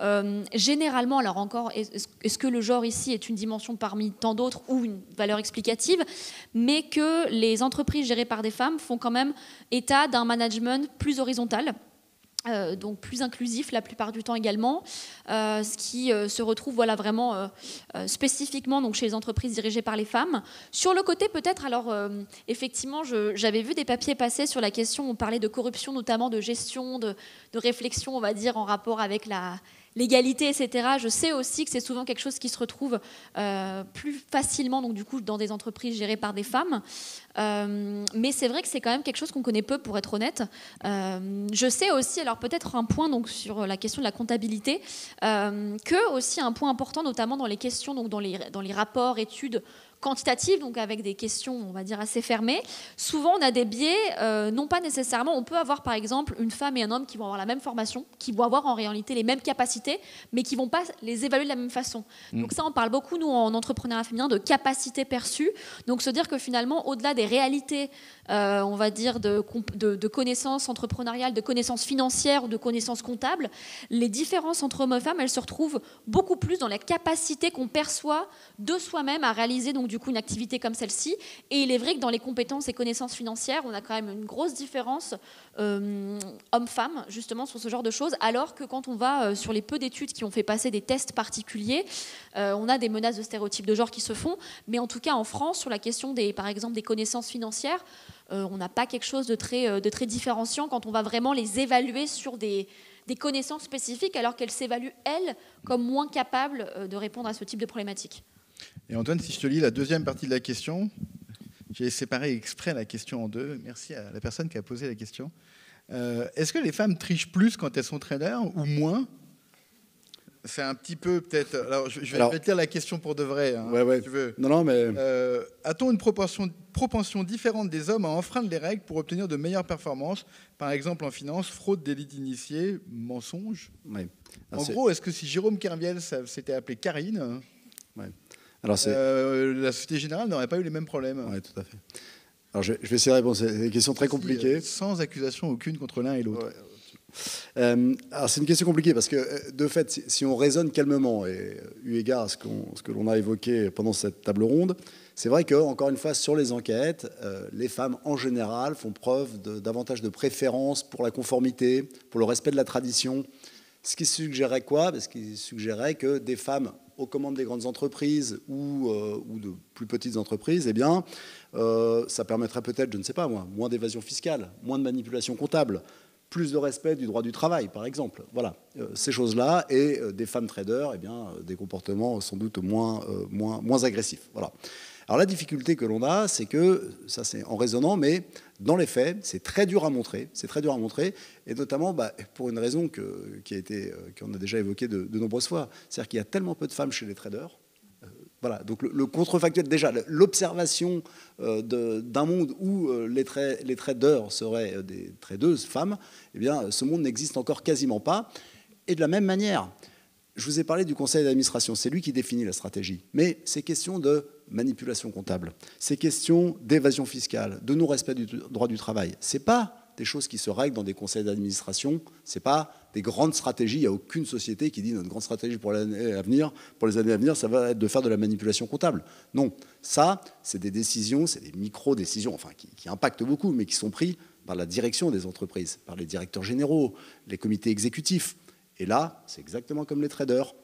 généralement, alors encore, est-ce que le genre ici est une dimension parmi tant d'autres ou une valeur explicative, mais que les entreprises gérées par des femmes font quand même état d'un management plus horizontal. Donc plus inclusif la plupart du temps également, ce qui se retrouve voilà, vraiment spécifiquement donc, chez les entreprises dirigées par les femmes. Sur le côté peut-être, alors effectivement j'avais vu des papiers passer sur la question, on parlait de corruption notamment, de gestion, de réflexion on va dire en rapport avec l'égalité, etc. Je sais aussi que c'est souvent quelque chose qui se retrouve plus facilement donc, du coup, dans des entreprises gérées par des femmes. Mais c'est vrai que c'est quand même quelque chose qu'on connaît peu, pour être honnête. Je sais aussi, alors peut-être un point donc, sur la question de la comptabilité, que aussi un point important, notamment dans les questions, donc dans les rapports, études quantitative, donc avec des questions, on va dire, assez fermées. Souvent, on a des biais, non pas nécessairement. On peut avoir, par exemple, une femme et un homme qui vont avoir la même formation, qui vont avoir en réalité les mêmes capacités, mais qui ne vont pas les évaluer de la même façon. Donc ça, on parle beaucoup, nous, en entrepreneuriat féminin, de capacité perçue. Donc se dire que finalement, au-delà des réalités, on va dire, de connaissances entrepreneuriales, de connaissances financières ou de connaissances comptables, les différences entre hommes et femmes, elles se retrouvent beaucoup plus dans la capacité qu'on perçoit de soi-même à réaliser donc, du coup une activité comme celle-ci. Et il est vrai que dans les compétences et connaissances financières, on a quand même une grosse différence homme-femme, justement, sur ce genre de choses, alors que quand on va sur les peu d'études qui ont fait passer des tests particuliers, on a des menaces de stéréotypes de genre qui se font, mais en tout cas en France, sur la question par exemple des connaissances financières, on n'a pas quelque chose de très différenciant quand on va vraiment les évaluer sur des connaissances spécifiques, alors qu'elles s'évaluent, elles, comme moins capables de répondre à ce type de problématique. Et Antoine, si je te lis la deuxième partie de la question, j'ai séparé exprès la question en deux. Merci à la personne qui a posé la question. Est-ce que les femmes trichent plus quand elles sont traders ou moins ? C'est un petit peu peut-être... Alors, je vais te lire la question pour de vrai, hein, ouais. si tu veux. Non, mais... a-t-on une propension différente des hommes à enfreindre les règles pour obtenir de meilleures performances ? Par exemple, en finance, fraude d'élite initiée, mensonge. Ouais. En gros, est-ce que si Jérôme Kerviel s'était appelé Karine, ouais. Alors la Société Générale n'aurait pas eu les mêmes problèmes ? Oui, tout à fait. Alors, je vais essayer de répondre. C'est une question très compliquée. Sans accusation aucune contre l'un et l'autre. Ouais. Alors c'est une question compliquée parce que de fait, si on raisonne calmement et eu égard à ce que l'on a évoqué pendant cette table ronde, c'est vrai que encore une fois sur les enquêtes, les femmes en général font preuve davantage de préférence pour la conformité, pour le respect de la tradition. Ce qui suggérerait quoi ? Ce qui suggérerait que des femmes aux commandes des grandes entreprises ou de plus petites entreprises, eh bien, ça permettrait peut-être, je ne sais pas moi, moins d'évasion fiscale, moins de manipulation comptable, plus de respect du droit du travail, par exemple. Voilà, ces choses-là, et des femmes traders, eh bien, des comportements sans doute moins agressifs. Voilà. Alors la difficulté que l'on a, c'est que, ça c'est en raisonnant, mais dans les faits, c'est très dur à montrer, et notamment pour une raison qu'on a déjà évoquée de nombreuses fois, c'est-à-dire qu'il y a tellement peu de femmes chez les traders. Voilà, donc le contrefactuel, déjà, l'observation d'un monde où les traders seraient des tradeuses femmes, eh bien, ce monde n'existe encore quasiment pas. Et de la même manière, je vous ai parlé du conseil d'administration, c'est lui qui définit la stratégie. Mais c'est question de manipulation comptable, c'est question d'évasion fiscale, de non-respect du droit du travail. Ce n'est pas des choses qui se règlent dans des conseils d'administration, ce n'est pas des grandes stratégies. Il n'y a aucune société qui dit notre grande stratégie pour les années à venir, ça va être de faire de la manipulation comptable. Non, ça, c'est des décisions, c'est des micro-décisions, enfin, qui impactent beaucoup, mais qui sont prises par la direction des entreprises, par les directeurs généraux, les comités exécutifs. Et là, c'est exactement comme les traders.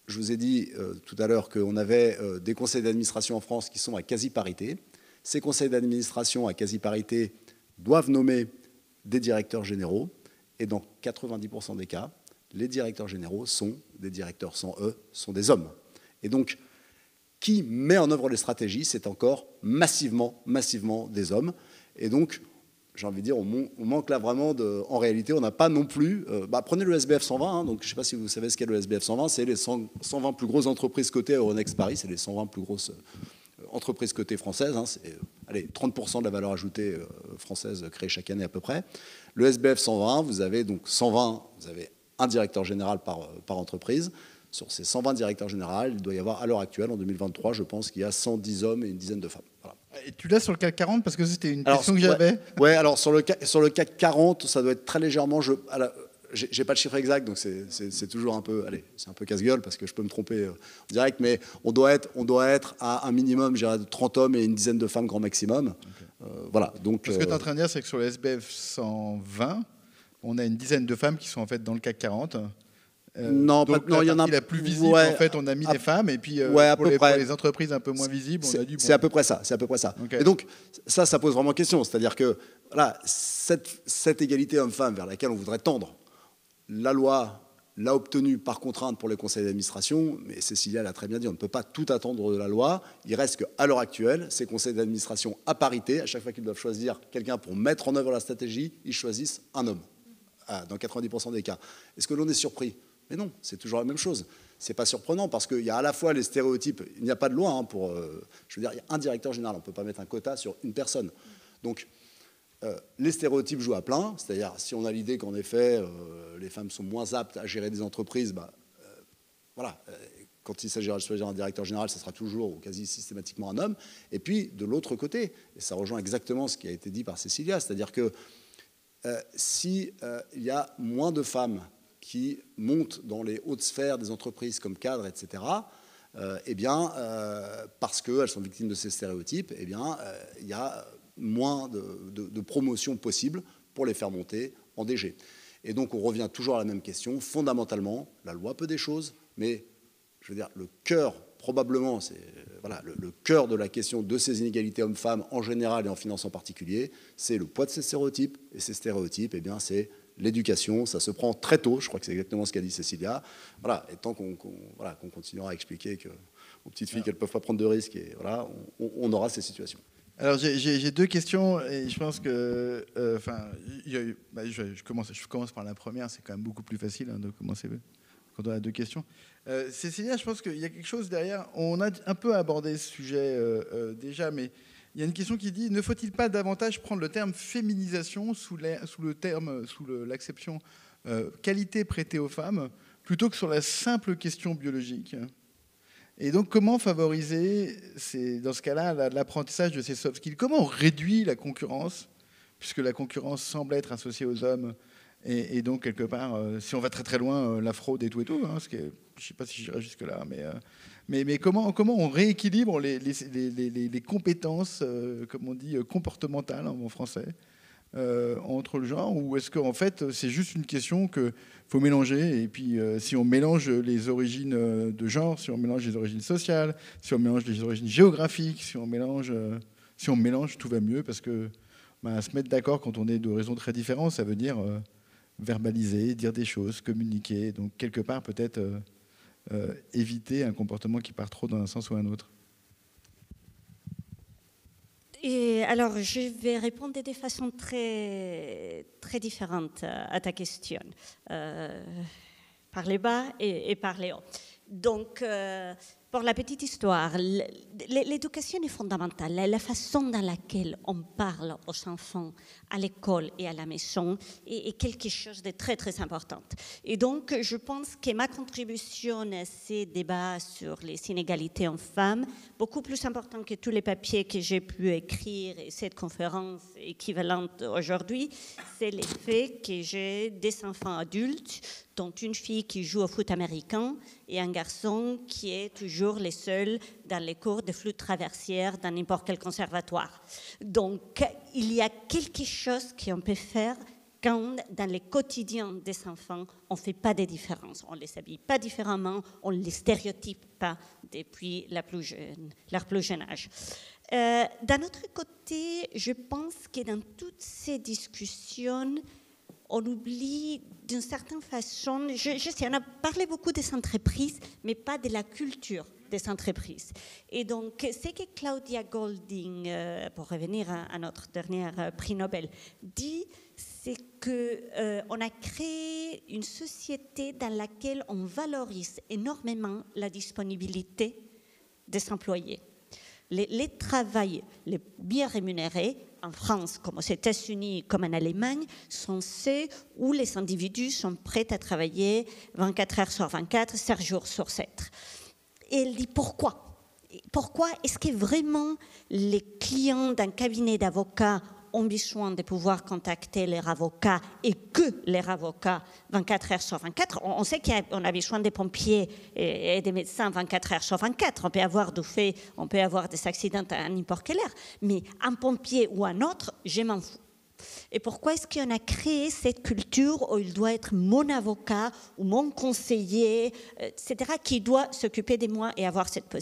Je vous ai dit tout à l'heure qu'on avait des conseils d'administration en France qui sont à quasi-parité. Ces conseils d'administration à quasi-parité doivent nommer des directeurs généraux. Et dans 90% des cas, les directeurs généraux sont des directeurs sans E, sont des hommes. Et donc, qui met en œuvre les stratégies, c'est encore massivement des hommes. Et donc, j'ai envie de dire, on manque là vraiment en réalité, on n'a pas non plus... prenez le SBF 120, hein, donc je ne sais pas si vous savez ce qu'est le SBF 120, c'est les 120 plus grosses entreprises cotées à Euronext Paris, c'est les 120 plus grosses entreprises cotées françaises, hein, c'est 30% de la valeur ajoutée française créée chaque année à peu près. Le SBF 120, vous avez donc 120, vous avez un directeur général par entreprise. Sur ces 120 directeurs généraux, il doit y avoir à l'heure actuelle, en 2023, je pense qu'il y a 110 hommes et une dizaine de femmes. Voilà. Et tu l'as sur le CAC 40 parce que c'était une question que j'avais. Ouais, alors sur le CAC 40, ça doit être très légèrement... J'ai pas le chiffre exact, donc c'est toujours un peu... Allez, c'est un peu casse-gueule parce que je peux me tromper en direct, mais on doit être à un minimum, je dirais, de 30 hommes et une dizaine de femmes grand maximum. Okay. Voilà, donc... Ce que tu es en train de dire, c'est que sur le SBF 120, on a une dizaine de femmes qui sont en fait dans le CAC 40. Non, il y en a la plus visible, en fait, on a mis des femmes, et puis pour les entreprises un peu moins visibles, on a dit... C'est à peu près ça, Okay. Et donc, ça pose vraiment question, c'est-à-dire que voilà, cette égalité homme-femme vers laquelle on voudrait tendre, la loi l'a obtenue par contrainte pour les conseils d'administration, mais Cécilia l'a très bien dit, on ne peut pas tout attendre de la loi. Il reste qu'à l'heure actuelle, ces conseils d'administration à parité, à chaque fois qu'ils doivent choisir quelqu'un pour mettre en œuvre la stratégie, ils choisissent un homme, dans 90% des cas. Est-ce que l'on est surpris ? Mais non, c'est toujours la même chose. Ce n'est pas surprenant parce qu'il y a à la fois les stéréotypes, il n'y a pas de loi pour... je veux dire, il y a un directeur général, on ne peut pas mettre un quota sur une personne. Donc, les stéréotypes jouent à plein, c'est-à-dire si on a l'idée qu'en effet, les femmes sont moins aptes à gérer des entreprises, voilà, quand il s'agira de choisir un directeur général, ça sera toujours ou quasi systématiquement un homme. Et puis, de l'autre côté, et ça rejoint exactement ce qui a été dit par Cécilia, c'est-à-dire que s'il y a moins de femmes qui montent dans les hautes sphères des entreprises comme cadres, etc., Parce qu'elles sont victimes de ces stéréotypes, il y a moins de promotion possible pour les faire monter en DG. Et donc on revient toujours à la même question. Fondamentalement, la loi peut des choses, mais je veux dire, le cœur, probablement, c'est le cœur de la question de ces inégalités hommes-femmes en général et en finance en particulier, c'est le poids de ces stéréotypes. Et ces stéréotypes, c'est l'éducation. Ça se prend très tôt, je crois que c'est exactement ce qu'a dit Cécilia. Et tant qu'on continuera à expliquer aux petites filles qu'elles ne peuvent pas prendre de risques, on aura ces situations. Alors j'ai deux questions et je pense que, je commence par la première, c'est quand même beaucoup plus facile de commencer quand on a deux questions. Cécilia, je pense qu'il y a quelque chose derrière. On a un peu abordé ce sujet déjà, mais il y a une question qui dit: ne faut-il pas davantage prendre le terme féminisation sous l'acception qualité prêtée aux femmes plutôt que sur la simple question biologique? Et donc, comment favoriser, dans ce cas-là, l'apprentissage de ces soft skills? Comment on réduit la concurrence, puisque la concurrence semble être associée aux hommes, et donc, quelque part, si on va très très loin, la fraude et tout, je ne sais pas si j'irai jusque-là, mais comment on rééquilibre les compétences, comme on dit, comportementales en bon français, entre le genre, ou est-ce qu'en fait c'est juste une question qu'il faut mélanger, et puis si on mélange les origines de genre, si on mélange les origines sociales, si on mélange les origines géographiques, si on mélange tout va mieux, parce que se mettre d'accord quand on est de raisons très différentes, ça veut dire verbaliser, dire des choses, communiquer, donc quelque part peut-être éviter un comportement qui part trop dans un sens ou un autre. Et alors, je vais répondre de façon très, très différente à ta question, par les bas et par les hauts. Donc, pour la petite histoire, l'éducation est fondamentale. La façon dans laquelle on parle aux enfants à l'école et à la maison est quelque chose de très, très important. Et donc, je pense que ma contribution à ces débats sur les inégalités hommes-femmes, beaucoup plus important que tous les papiers que j'ai pu écrire et cette conférence équivalente aujourd'hui, c'est le fait que j'ai des enfants adultes, dont une fille qui joue au foot américain et un garçon qui est toujours le seul dans les cours de flûte traversière dans n'importe quel conservatoire. Donc, il y a quelque chose qu'on peut faire quand, dans le quotidien des enfants, on ne fait pas de différence. On ne les habille pas différemment, on ne les stéréotype pas depuis leur plus jeune âge. D'un autre côté, je pense que dans toutes ces discussions, on oublie d'une certaine façon, je sais, on a parlé beaucoup des entreprises, mais pas de la culture des entreprises. Et donc, ce que Claudia Goldin, pour revenir à notre dernier prix Nobel, dit, c'est qu'on a créé une société dans laquelle on valorise énormément la disponibilité des employés. Les travailleurs les bien rémunérés, en France, comme aux États-Unis, comme en Allemagne, sont ceux où les individus sont prêts à travailler 24 heures sur 24, 7 jours sur 7. Et elle dit pourquoi? Pourquoi est-ce que vraiment les clients d'un cabinet d'avocats ont besoin de pouvoir contacter leur avocat et que leur avocat 24 heures sur 24. On sait qu'on a besoin des pompiers et des médecins 24 heures sur 24. On peut avoir du fait, on peut avoir des accidents à n'importe quelle heure. Mais un pompier ou un autre, je m'en fous. Et pourquoi est-ce qu'on a créé cette culture où il doit être mon avocat ou mon conseiller, etc., qui doit s'occuper de moi et avoir cette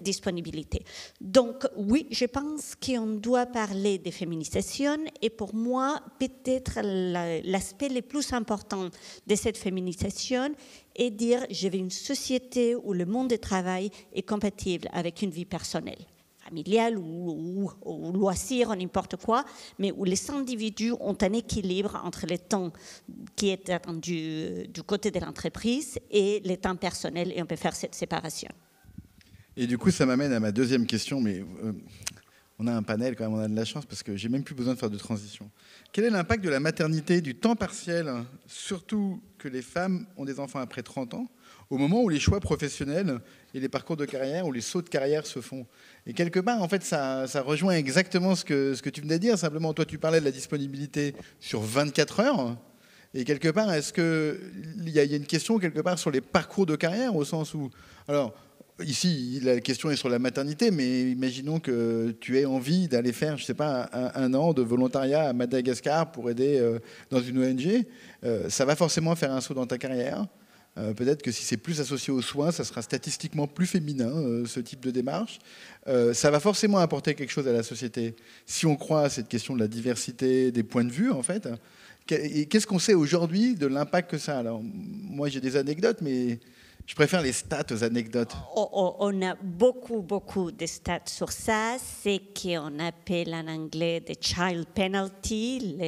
disponibilité? Donc oui, je pense qu'on doit parler de féminisation et pour moi, peut-être l'aspect le plus important de cette féminisation est dire je veux une société où le monde du travail est compatible avec une vie personnelle, familiale ou loisir, ou n'importe quoi, mais où les individus ont un équilibre entre le temps qui est attendu du côté de l'entreprise et le temps personnel, et on peut faire cette séparation. Et du coup, ça m'amène à ma deuxième question, mais on a un panel quand même, on a de la chance, parce que j'ai même plus besoin de faire de transition. Quel est l'impact de la maternité, du temps partiel, surtout que les femmes ont des enfants après 30 ans, au moment où les choix professionnels et les parcours de carrière, où les sauts de carrière se font? Et quelque part, en fait, ça rejoint exactement ce que tu venais de dire. Simplement, toi, tu parlais de la disponibilité sur 24 heures. Et quelque part, est-ce qu'il y a une question quelque part sur les parcours de carrière, au sens où... Alors, ici, la question est sur la maternité, mais imaginons que tu aies envie d'aller faire, je sais pas, un an de volontariat à Madagascar pour aider dans une ONG. Ça va forcément faire un saut dans ta carrière. Peut-être que si c'est plus associé aux soins, ça sera statistiquement plus féminin, ce type de démarche. Ça va forcément apporter quelque chose à la société. Si on croit à cette question de la diversité des points de vue, en fait, qu'est-ce qu'on sait aujourd'hui de l'impact que ça a? Alors, moi, j'ai des anecdotes, mais je préfère les stats aux anecdotes. On a beaucoup de stats sur ça. C'est qu'on appelle en anglais the child penalty,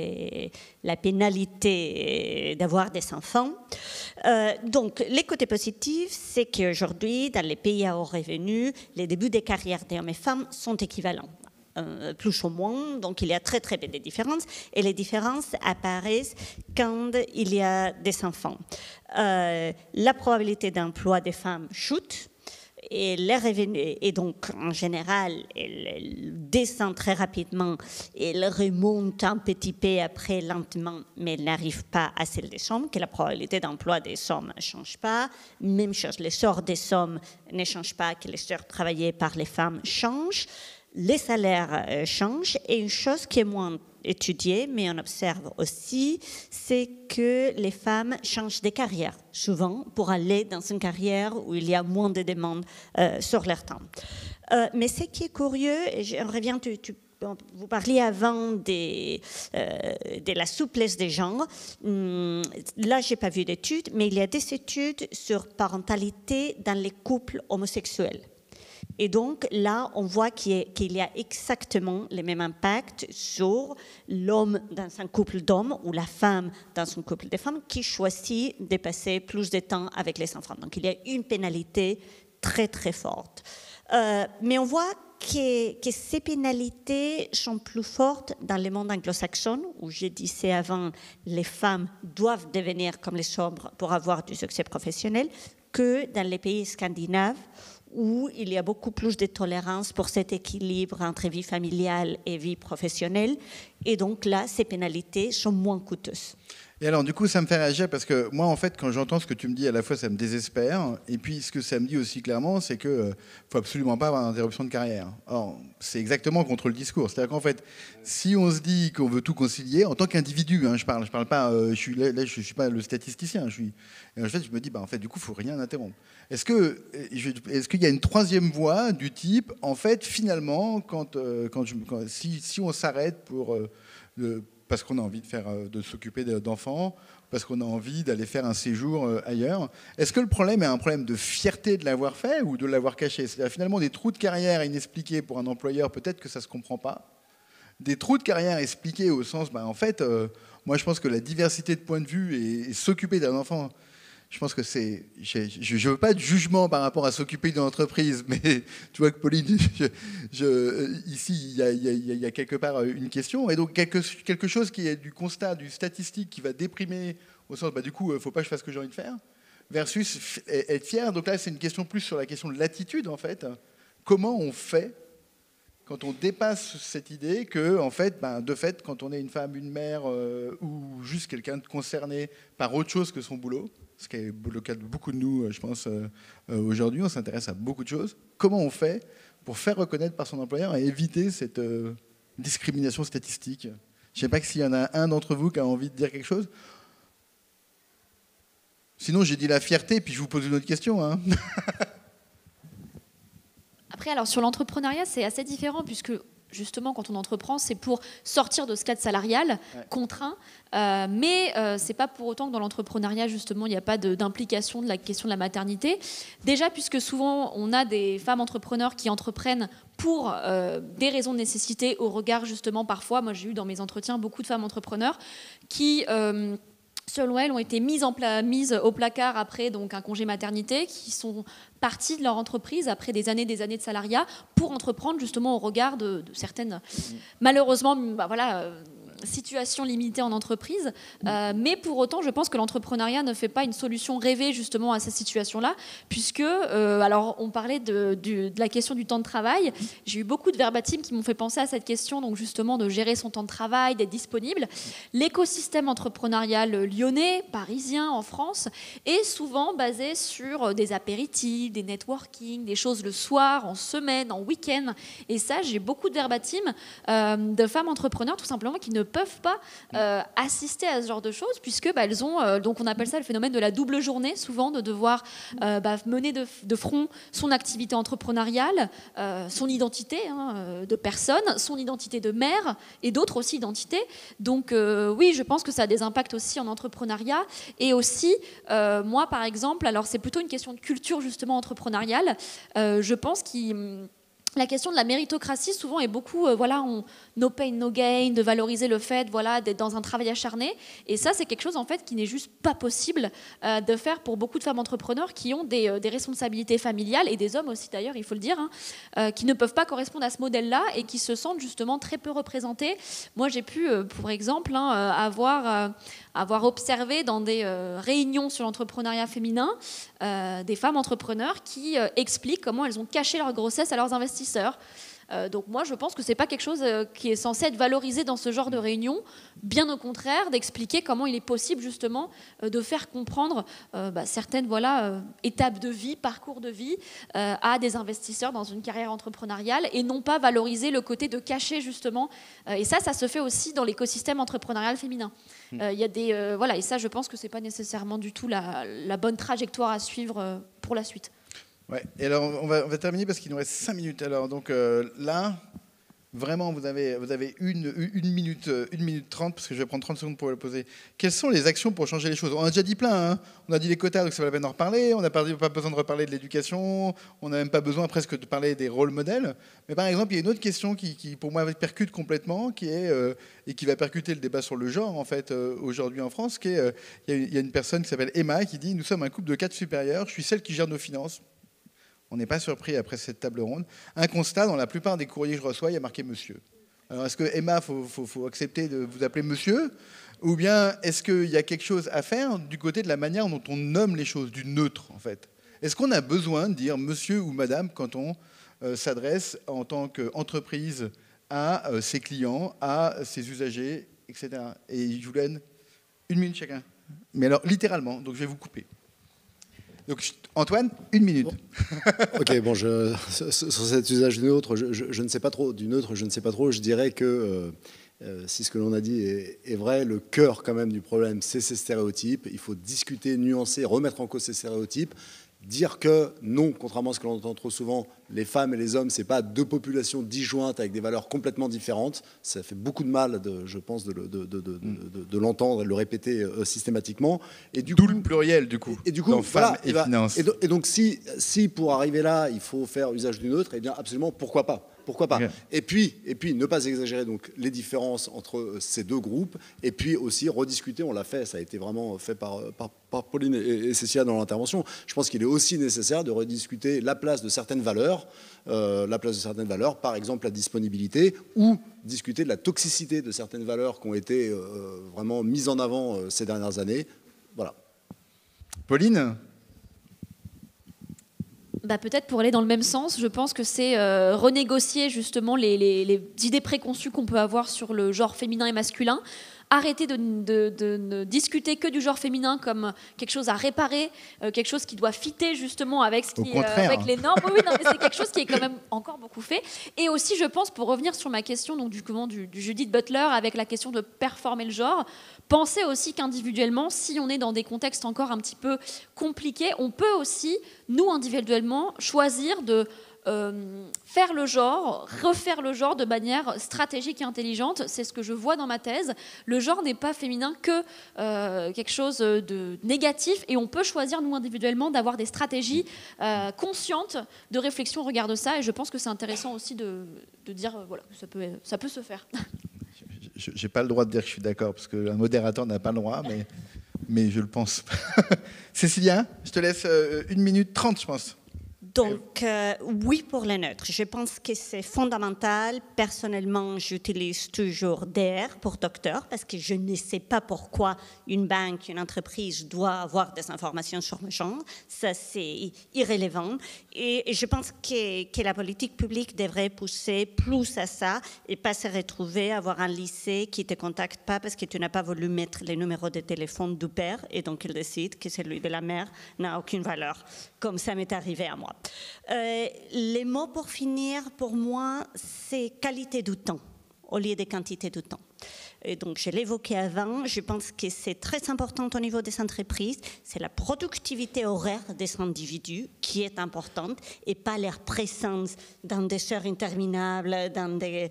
la pénalité d'avoir des enfants. Donc, les côtés positifs, c'est qu'aujourd'hui, dans les pays à haut revenu, les débuts des carrières d'hommes et femmes sont équivalents. Plus ou moins, donc il y a très peu de différences, et les différences apparaissent quand il y a des enfants. La probabilité d'emploi des femmes chute, et les revenus, et donc en général, elle descend très rapidement, elle remonte un petit peu après lentement, mais elle n'arrive pas à celle des hommes, que la probabilité d'emploi des hommes ne change pas. Même chose, l'essor des hommes ne change pas, que l'essor travaillé par les femmes change. Les salaires changent, et une chose qui est moins étudiée, mais on observe aussi, c'est que les femmes changent de carrière, souvent pour aller dans une carrière où il y a moins de demandes sur leur temps. Mais ce qui est curieux, et je reviens, vous parliez avant de la souplesse des genres. Là, je n'ai pas vu d'études, mais il y a des études sur parentalité dans les couples homosexuels. Et donc là, on voit qu'il y a exactement le même impact sur l'homme dans un couple d'hommes ou la femme dans un couple de femmes qui choisit de passer plus de temps avec les enfants. Donc il y a une pénalité très forte. Mais on voit que ces pénalités sont plus fortes dans le monde anglo-saxon, où je disais avant, les femmes doivent devenir comme les hommes pour avoir du succès professionnel, que dans les pays scandinaves, où il y a beaucoup plus de tolérance pour cet équilibre entre vie familiale et vie professionnelle. Et donc là, ces pénalités sont moins coûteuses. Et alors, du coup, ça me fait réagir parce que moi, en fait, quand j'entends ce que tu me dis, à la fois, ça me désespère. Et puis, ce que ça me dit aussi clairement, c'est qu'il ne faut absolument pas avoir d'interruption de carrière. Or, c'est exactement contre le discours. C'est-à-dire qu'en fait, si on se dit qu'on veut tout concilier, en tant qu'individu, je parle pas, je suis pas le statisticien. Et en fait, je me dis, en fait, du coup, il ne faut rien interrompre. Est-ce qu'il y a une troisième voie du type, en fait, finalement, si on s'arrête parce qu'on a envie de s'occuper d'enfants, parce qu'on a envie d'aller faire un séjour ailleurs. Est-ce que le problème est un problème de fierté de l'avoir fait ou de l'avoir caché? C'est-à-dire finalement des trous de carrière inexpliqués pour un employeur, peut-être que ça ne se comprend pas. Des trous de carrière expliqués au sens, en fait, moi je pense que la diversité de points de vue et s'occuper d'un enfant, je pense que c'est... Je ne veux pas de jugement par rapport à s'occuper d'une entreprise, mais tu vois que Pauline, ici, il y a quelque part une question. Et donc, quelque chose qui est du constat, du statistique, qui va déprimer, au sens, du coup, il ne faut pas que je fasse ce que j'ai envie de faire, versus être fier. Donc là, c'est une question plus sur la question de l'attitude, en fait. Comment on fait quand on dépasse cette idée que, en fait, de fait, quand on est une femme, une mère, ou juste quelqu'un de concerné par autre chose que son boulot, ce qui est le cas de beaucoup de nous, je pense, aujourd'hui, on s'intéresse à beaucoup de choses. Comment on fait pour faire reconnaître par son employeur et éviter cette discrimination statistique? Je ne sais pas s'il y en a un d'entre vous qui a envie de dire quelque chose. Sinon, j'ai dit la fierté, puis je vous pose une autre question. Après, alors sur l'entrepreneuriat, c'est assez différent, puisque justement, quand on entreprend, c'est pour sortir de ce cadre salarial contraint, mais ce n'est pas pour autant que dans l'entrepreneuriat, justement, il n'y a pas d'implication de la question de la maternité. Déjà, puisque souvent, on a des femmes entrepreneurs qui entreprennent pour des raisons de nécessité, au regard, justement, parfois, moi j'ai eu dans mes entretiens beaucoup de femmes entrepreneurs qui... selon elles, ont été mises au placard après donc, un congé maternité, qui sont parties de leur entreprise après des années de salariat pour entreprendre justement au regard de certaines, malheureusement, situations limitées en entreprise. Mais pour autant, je pense que l'entrepreneuriat ne fait pas une solution rêvée justement à ces situations-là, puisque, alors on parlait de la question du temps de travail. J'ai eu beaucoup de verbatims qui m'ont fait penser à cette question, donc justement de gérer son temps de travail, d'être disponible. L'écosystème entrepreneurial lyonnais, parisien, en France, est souvent basé sur des apéritifs, des networking, des choses le soir, en semaine, en week-end. Et ça, j'ai beaucoup de verbatims de femmes entrepreneurs, tout simplement, qui ne peuvent pas assister à ce genre de choses, puisque elles ont, donc on appelle ça le phénomène de la double journée, souvent, de devoir mener de front son activité entrepreneuriale, son identité de personne, son identité de mère et d'autres aussi identités. Donc oui, je pense que ça a des impacts aussi en entrepreneuriat. Et aussi, moi par exemple, alors c'est plutôt une question de culture justement entrepreneuriale, je pense qu'il... La question de la méritocratie, souvent, est beaucoup, no pain, no gain, de valoriser le fait, d'être dans un travail acharné. Et ça, c'est quelque chose, en fait, qui n'est juste pas possible de faire pour beaucoup de femmes entrepreneurs qui ont des responsabilités familiales, et des hommes aussi, d'ailleurs, il faut le dire, qui ne peuvent pas correspondre à ce modèle-là et qui se sentent justement très peu représentés. Moi, j'ai pu, pour exemple, avoir observé dans des réunions sur l'entrepreneuriat féminin des femmes entrepreneurs qui expliquent comment elles ont caché leur grossesse à leurs investisseurs. Donc moi, je pense que ce n'est pas quelque chose qui est censé être valorisé dans ce genre de réunion. Bien au contraire, d'expliquer comment il est possible justement de faire comprendre certaines étapes de vie, parcours de vie à des investisseurs dans une carrière entrepreneuriale, et non pas valoriser le côté de cacher justement. Et ça se fait aussi dans l'écosystème entrepreneurial féminin. Il y a des et ça, je pense que c'est pas nécessairement du tout la bonne trajectoire à suivre pour la suite. Ouais. Et alors, on va terminer parce qu'il nous reste 5 minutes. Alors, donc là, vraiment, vous avez 1 minute 30, parce que je vais prendre 30 secondes pour le poser. Quelles sont les actions pour changer les choses? On a déjà dit plein, hein. On a dit les quotas, donc ça vaut la peine d'en reparler. On n'a pas besoin de reparler de l'éducation. On n'a même pas besoin presque de parler des rôles modèles. Mais par exemple, il y a une autre question qui pour moi, percute complètement, qui est, et qui va percuter le débat sur le genre, en fait, aujourd'hui en France, qui est, il y a une personne qui s'appelle Emma qui dit « Nous sommes un couple de cadres supérieurs. Je suis celle qui gère nos finances. » On n'est pas surpris après cette table ronde. Un constat, dans la plupart des courriers que je reçois, il y a marqué « Monsieur ». Alors, est-ce que, Emma, faut accepter de vous appeler « Monsieur » ou bien est-ce qu'il y a quelque chose à faire du côté de la manière dont on nomme les choses, du neutre, en fait? Est-ce qu'on a besoin de dire « Monsieur » ou « Madame » quand on s'adresse en tant qu'entreprise à ses clients, à ses usagers, etc. Et je vous donne 1 minute chacun. Mais alors, littéralement, donc je vais vous couper. Donc, Antoine, 1 minute. Bon. Ok, bon, sur cet usage du neutre, je ne sais pas trop. Du neutre, je ne sais pas trop. Je dirais que, si ce que l'on a dit est vrai, le cœur quand même du problème, c'est ces stéréotypes. Il faut discuter, nuancer, remettre en cause ces stéréotypes. Dire que non, contrairement à ce que l'on entend trop souvent, les femmes et les hommes, ce n'est pas deux populations disjointes avec des valeurs complètement différentes. Ça fait beaucoup de mal, je pense, de l'entendre et de le répéter systématiquement. D'où le pluriel, du coup, et du coup, dans femmes et finances. Et donc, si pour arriver là, il faut faire usage du neutre, eh bien, absolument, pourquoi pas? Pourquoi pas? Et puis, ne pas exagérer donc les différences entre ces deux groupes, et puis aussi rediscuter, on l'a fait, ça a été vraiment fait par Pauline et Cécilia dans l'intervention. Je pense qu'il est aussi nécessaire de rediscuter la place de certaines valeurs, par exemple la disponibilité, ou discuter de la toxicité de certaines valeurs qui ont été vraiment mises en avant ces dernières années. Voilà. Pauline ? Peut-être pour aller dans le même sens, je pense que c'est renégocier justement les idées préconçues qu'on peut avoir sur le genre féminin et masculin. Arrêter de ne discuter que du genre féminin comme quelque chose à réparer, quelque chose qui doit fitter justement avec ce qui avec les normes. Oui, non, mais c'est quelque chose qui est quand même encore beaucoup fait. Et aussi, je pense, pour revenir sur ma question donc du Judith Butler avec la question de performer le genre, penser aussi qu'individuellement, si on est dans des contextes encore un petit peu compliqués, on peut aussi, nous individuellement, choisir de faire le genre, refaire le genre de manière stratégique et intelligente. C'est ce que je vois dans ma thèse. Le genre n'est pas féminin que quelque chose de négatif, et on peut choisir, nous individuellement, d'avoir des stratégies conscientes de réflexion au regard de ça, et je pense que c'est intéressant aussi de dire voilà, que ça peut se faire. Je n'ai pas le droit de dire que je suis d'accord, parce qu'un modérateur n'a pas le droit, mais je le pense. Cécilia, je te laisse 1 minute 30, je pense. Donc, oui pour le neutre. Je pense que c'est fondamental. Personnellement, j'utilise toujours DR pour docteur parce que je ne sais pas pourquoi une banque, une entreprise doit avoir des informations sur le genre. Ça, c'est irrélevant. Et je pense que la politique publique devrait pousser plus à ça et pas se retrouver à avoir un lycée qui ne te contacte pas parce que tu n'as pas voulu mettre les numéros de téléphone du père et donc il décide que celui de la mère n'a aucune valeur, comme ça m'est arrivé à moi. Les mots pour finir, pour moi, c'est qualité du temps au lieu de quantité de temps. Et donc, je l'évoquais avant, je pense que c'est très important au niveau des entreprises, c'est la productivité horaire des individus qui est importante et pas leur présence dans des heures interminables, dans des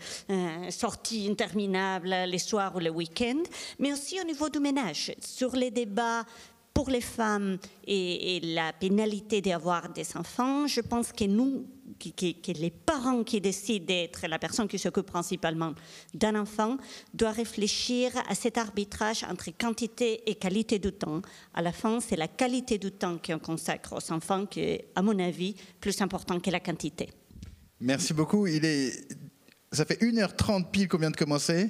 sorties interminables les soirs ou les week-ends, mais aussi au niveau du ménage, sur les débats pour les femmes et la pénalité d'avoir des enfants. Je pense que nous, que les parents qui décident d'être la personne qui s'occupe principalement d'un enfant doivent réfléchir à cet arbitrage entre quantité et qualité du temps. À la fin, c'est la qualité du temps qu'on consacre aux enfants qui est, à mon avis, plus important que la quantité. Merci beaucoup. Ça fait 1h30 pile qu'on vient de commencer.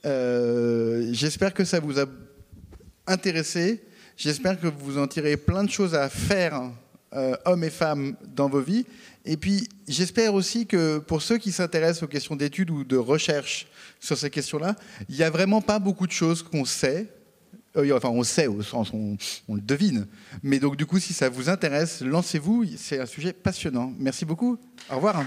J'espère que ça vous a intéressé. J'espère que vous en tirez plein de choses à faire, hommes et femmes, dans vos vies. Et puis, j'espère aussi que pour ceux qui s'intéressent aux questions d'études ou de recherche sur ces questions-là, il n'y a vraiment pas beaucoup de choses qu'on sait. Enfin, on sait au sens où on le devine. Mais donc, du coup, si ça vous intéresse, lancez-vous. C'est un sujet passionnant. Merci beaucoup. Au revoir.